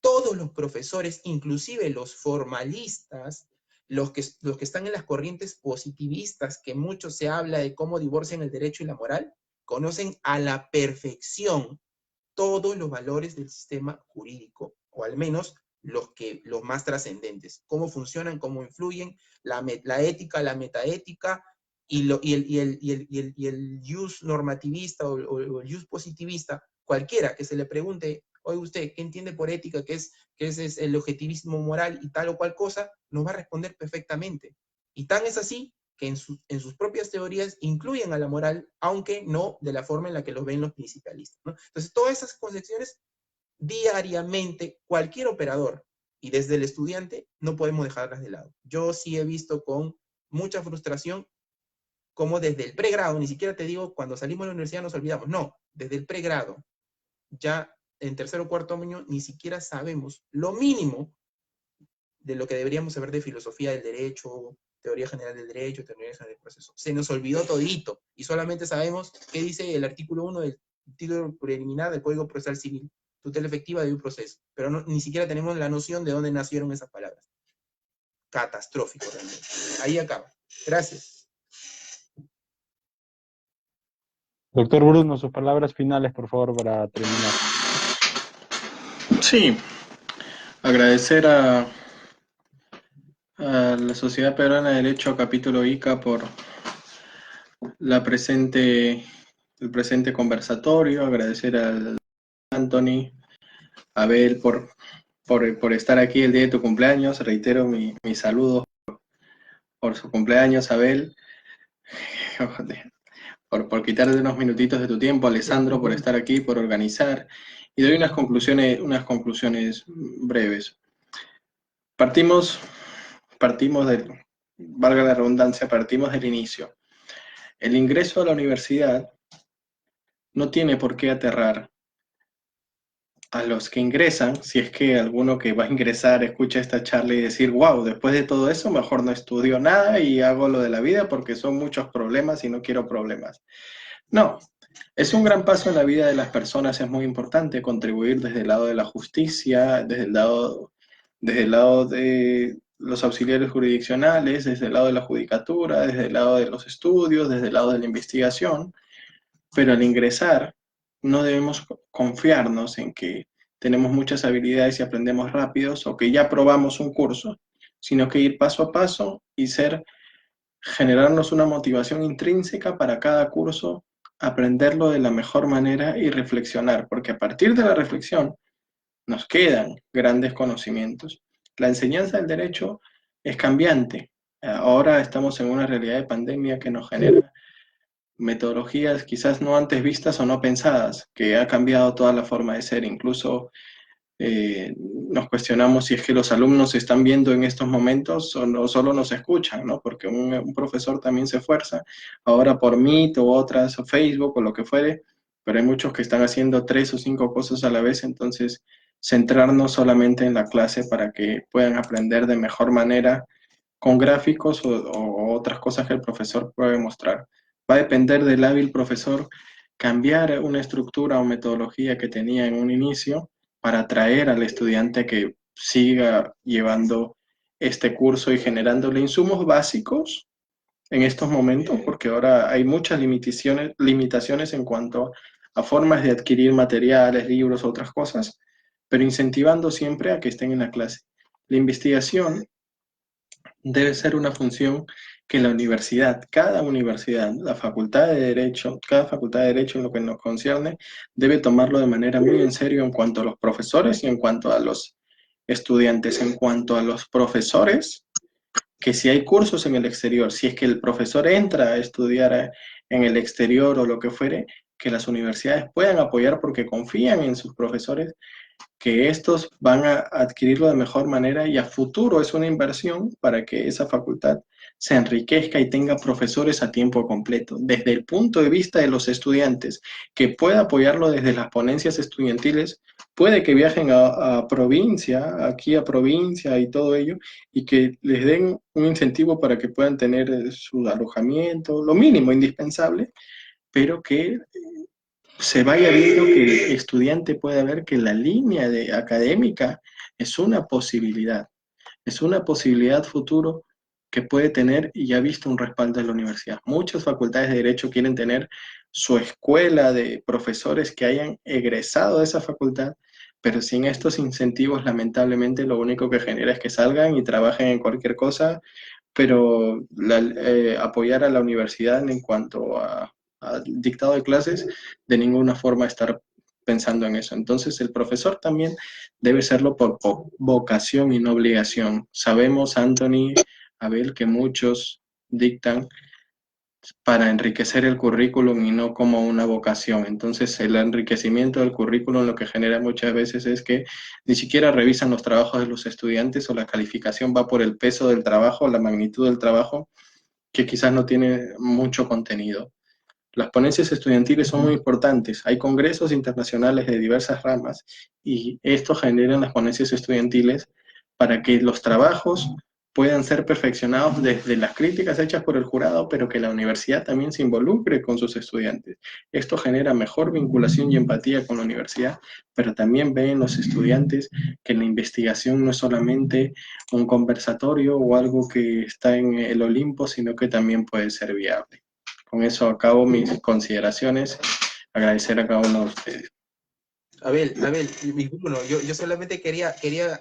todos los profesores, inclusive los formalistas, los que están en las corrientes positivistas, que mucho se habla de cómo divorcian el derecho y la moral, conocen a la perfección todos los valores del sistema jurídico, o al menos los más trascendentes, cómo funcionan, cómo influyen, la ética, la metaética, y el jus normativista o el jus positivista, cualquiera que se le pregunte, oye usted, ¿qué entiende por ética? ¿Qué es el objetivismo moral y tal o cual cosa? Nos va a responder perfectamente. Y tan es así que en sus propias teorías incluyen a la moral, aunque no de la forma en la que los ven los principalistas, ¿no? Entonces, todas esas concepciones diariamente, cualquier operador, y desde el estudiante, no podemos dejarlas de lado. Yo sí he visto con mucha frustración cómo desde el pregrado, ni siquiera te digo cuando salimos de la universidad nos olvidamos, no, desde el pregrado, ya en tercer o cuarto año, ni siquiera sabemos lo mínimo de lo que deberíamos saber de filosofía del derecho, teoría general del derecho, teoría general del proceso. Se nos olvidó todito, y solamente sabemos qué dice el artículo 1 del título preliminar del Código Procesal Civil, tutela efectiva de un proceso, pero ni siquiera tenemos la noción de dónde nacieron esas palabras. Catastrófico realmente. Ahí acaba. Gracias. Doctor Bruno, sus palabras finales, por favor, para terminar. Sí, agradecer a la Sociedad Peruana de Derecho, capítulo ICA, por el presente conversatorio, agradecer al Anthony, Abel, por estar aquí el día de tu cumpleaños. Reitero mis saludos por su cumpleaños, Abel, por quitarte unos minutitos de tu tiempo, Alessandro, por estar aquí, por organizar, y doy unas conclusiones breves. Partimos valga la redundancia, partimos del inicio. El ingreso a la universidad no tiene por qué aterrar a los que ingresan, si es que alguno que va a ingresar escucha esta charla y decir, wow, después de todo eso mejor no estudio nada y hago lo de la vida porque son muchos problemas y no quiero problemas. No, es un gran paso en la vida de las personas, es muy importante contribuir desde el lado de la justicia, desde el lado de los auxiliares jurisdiccionales, desde el lado de la judicatura, desde el lado de los estudios, desde el lado de la investigación, pero al ingresar no debemos confiarnos en que tenemos muchas habilidades y aprendemos rápidos o que ya probamos un curso, sino que ir paso a paso y generarnos una motivación intrínseca para cada curso, aprenderlo de la mejor manera y reflexionar, porque a partir de la reflexión nos quedan grandes conocimientos. La enseñanza del derecho es cambiante. Ahora estamos en una realidad de pandemia que nos genera metodologías quizás no antes vistas o no pensadas, que ha cambiado toda la forma de ser. Incluso nos cuestionamos si es que los alumnos se están viendo en estos momentos o no, solo nos escuchan, ¿no? Porque un profesor también se esfuerza, ahora por Meet o otras, o Facebook o lo que fuere, pero hay muchos que están haciendo 3 o 5 cosas a la vez, entonces centrarnos solamente en la clase para que puedan aprender de mejor manera con gráficos o otras cosas que el profesor puede mostrar. Va a depender del hábil profesor cambiar una estructura o metodología que tenía en un inicio para atraer al estudiante que siga llevando este curso y generándole insumos básicos en estos momentos, porque ahora hay muchas limitaciones en cuanto a formas de adquirir materiales, libros, otras cosas, pero incentivando siempre a que estén en la clase. La investigación debe ser una función que la universidad, cada universidad, la facultad de Derecho, cada facultad de Derecho en lo que nos concierne, debe tomarlo de manera muy en serio en cuanto a los profesores y en cuanto a los estudiantes. En cuanto a los profesores, que si hay cursos en el exterior, si es que el profesor entra a estudiar en el exterior o lo que fuere, que las universidades puedan apoyar porque confían en sus profesores que estos van a adquirirlo de mejor manera y a futuro es una inversión para que esa facultad se enriquezca y tenga profesores a tiempo completo. Desde el punto de vista de los estudiantes, que pueda apoyarlo desde las ponencias estudiantiles, puede que viajen a provincia, aquí a provincia y todo ello, y que les den un incentivo para que puedan tener su alojamiento, lo mínimo indispensable, pero que se vaya viendo que el estudiante pueda ver que la línea académica es una posibilidad futuro que puede tener y ha visto un respaldo de la universidad. Muchas facultades de Derecho quieren tener su escuela de profesores que hayan egresado de esa facultad, pero sin estos incentivos, lamentablemente, lo único que genera es que salgan y trabajen en cualquier cosa, pero apoyar a la universidad en cuanto a dictado de clases, de ninguna forma estar pensando en eso. Entonces, el profesor también debe serlo por vocación y no obligación. Sabemos, Anthony, Abel, que muchos dictan para enriquecer el currículum y no como una vocación. Entonces, el enriquecimiento del currículum lo que genera muchas veces es que ni siquiera revisan los trabajos de los estudiantes o la calificación va por el peso del trabajo, la magnitud del trabajo, que quizás no tiene mucho contenido. Las ponencias estudiantiles son muy importantes. Hay congresos internacionales de diversas ramas y esto genera las ponencias estudiantiles para que los trabajos puedan ser perfeccionados desde las críticas hechas por el jurado, pero que la universidad también se involucre con sus estudiantes. Esto genera mejor vinculación y empatía con la universidad, pero también ven los estudiantes que la investigación no es solamente un conversatorio o algo que está en el Olimpo, sino que también puede ser viable. Con eso acabo mis consideraciones. Agradecer a cada uno de ustedes. Abel, Bruno, yo solamente quería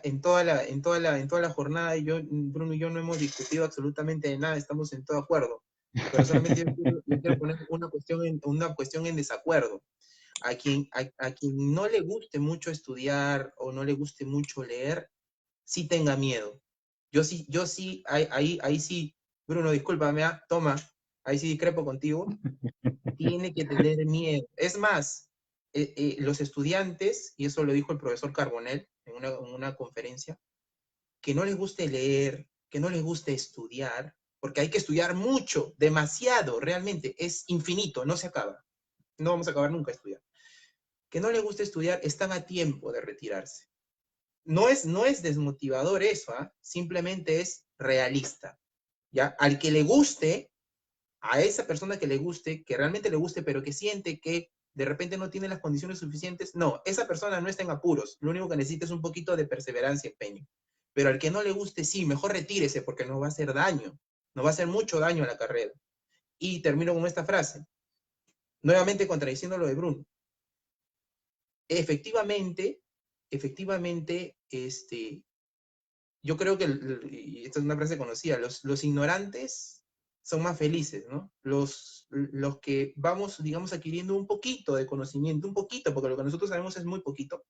en toda la jornada, Bruno y yo no hemos discutido absolutamente de nada, estamos en todo acuerdo. Pero solamente yo quiero poner una cuestión en desacuerdo. A quien no le guste mucho estudiar o no le guste mucho leer, sí tenga miedo. Yo sí, ahí sí, Bruno, discúlpame, toma, ahí sí discrepo contigo. Tiene que tener miedo. Es más, los estudiantes, y eso lo dijo el profesor Carbonell en una conferencia, que no les guste leer, que no les guste estudiar, porque hay que estudiar mucho, demasiado, realmente, es infinito, no se acaba. No vamos a acabar nunca estudiar. Que no les guste estudiar, están a tiempo de retirarse. No es desmotivador eso, simplemente es realista. ¿Ya? Al que le guste, a esa persona que le guste, que realmente le guste, pero que siente que de repente no tiene las condiciones suficientes, no, esa persona no está en apuros, lo único que necesita es un poquito de perseverancia y empeño. Pero al que no le guste, sí, mejor retírese porque no va a hacer daño, no va a hacer mucho daño a la carrera. Y termino con esta frase, nuevamente contradiciendo lo de Bruno. Efectivamente, yo creo que, y esta es una frase conocida, los ignorantes son más felices, ¿no? Los que vamos, digamos, adquiriendo un poquito de conocimiento, un poquito, porque lo que nosotros sabemos es muy poquito,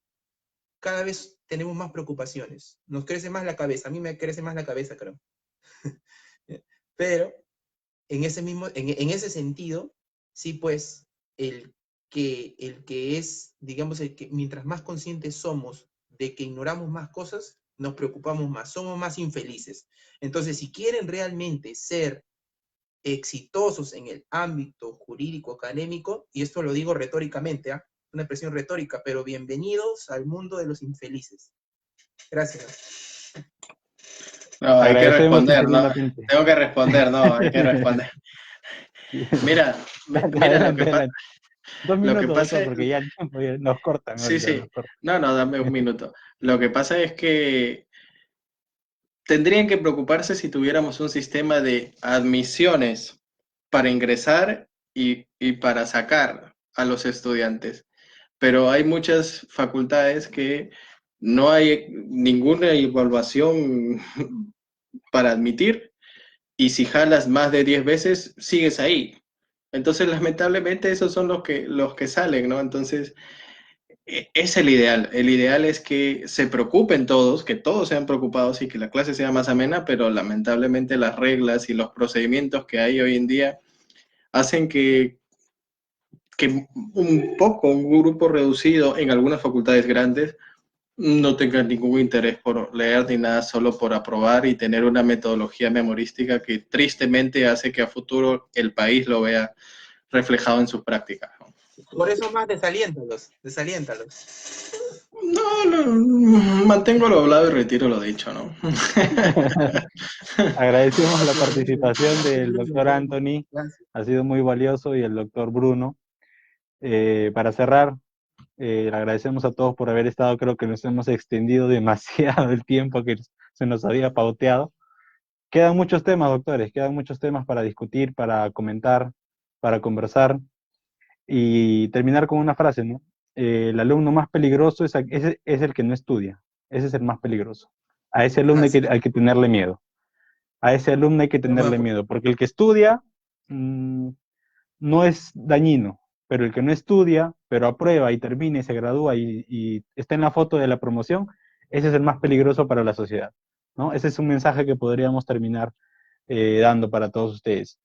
cada vez tenemos más preocupaciones. Nos crece más la cabeza, a mí me crece más la cabeza, creo. Pero, en ese sentido, sí, pues, el que es, digamos, el que mientras más conscientes somos de que ignoramos más cosas, nos preocupamos más, somos más infelices. Entonces, si quieren realmente ser exitosos en el ámbito jurídico académico, y esto lo digo retóricamente, una expresión retórica, pero bienvenidos al mundo de los infelices. Gracias. No, hay que responder, ¿no? Tengo que responder, no, hay que responder. Mira lo que pasa. 2 minutos, lo que pasa porque ya nos cortan. Sí, sí. Nos cortan. No, dame un minuto. Lo que pasa es que tendrían que preocuparse si tuviéramos un sistema de admisiones para ingresar y para sacar a los estudiantes. Pero hay muchas facultades que no hay ninguna evaluación para admitir y si jalas más de 10 veces, sigues ahí. Entonces, lamentablemente, esos son los que salen, ¿no? Entonces, es el ideal. El ideal es que se preocupen todos, que todos sean preocupados y que la clase sea más amena, pero lamentablemente las reglas y los procedimientos que hay hoy en día hacen que un grupo reducido en algunas facultades grandes No tenga ningún interés por leer ni nada, solo por aprobar y tener una metodología memorística que tristemente hace que a futuro el país lo vea reflejado en sus prácticas, ¿no? Por eso más desaliéntalos. No, mantengo lo hablado y retiro lo dicho, ¿no? Agradecemos la participación del doctor Anthony, Gracias. ha sido muy valioso, y el doctor Bruno. Para cerrar, le agradecemos a todos por haber estado. Creo que nos hemos extendido demasiado el tiempo que se nos había pauteado. Quedan muchos temas, doctores, quedan muchos temas para discutir, para comentar, para conversar, y terminar con una frase, ¿no? El alumno más peligroso es el que no estudia. Ese es el más peligroso. A ese alumno hay que tenerle miedo. A ese alumno hay que tenerle miedo, porque el que estudia no es dañino, pero el que no estudia, pero aprueba y termina y se gradúa y está en la foto de la promoción, ese es el más peligroso para la sociedad, ¿no? Ese es un mensaje que podríamos terminar dando para todos ustedes.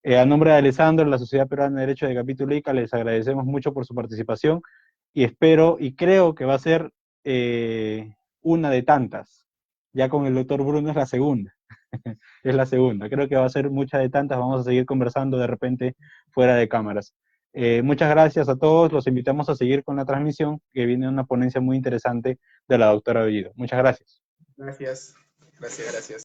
A nombre de Alessandro, la Sociedad Peruana de Derecho de Capítulo ICA, les agradecemos mucho por su participación, y espero y creo que va a ser una de tantas. Ya con el doctor Bruno es la segunda. Es la segunda. Creo que va a ser muchas de tantas. Vamos a seguir conversando de repente fuera de cámaras. Muchas gracias a todos. Los invitamos a seguir con la transmisión, que viene una ponencia muy interesante de la doctora Bellido. Muchas gracias. Gracias.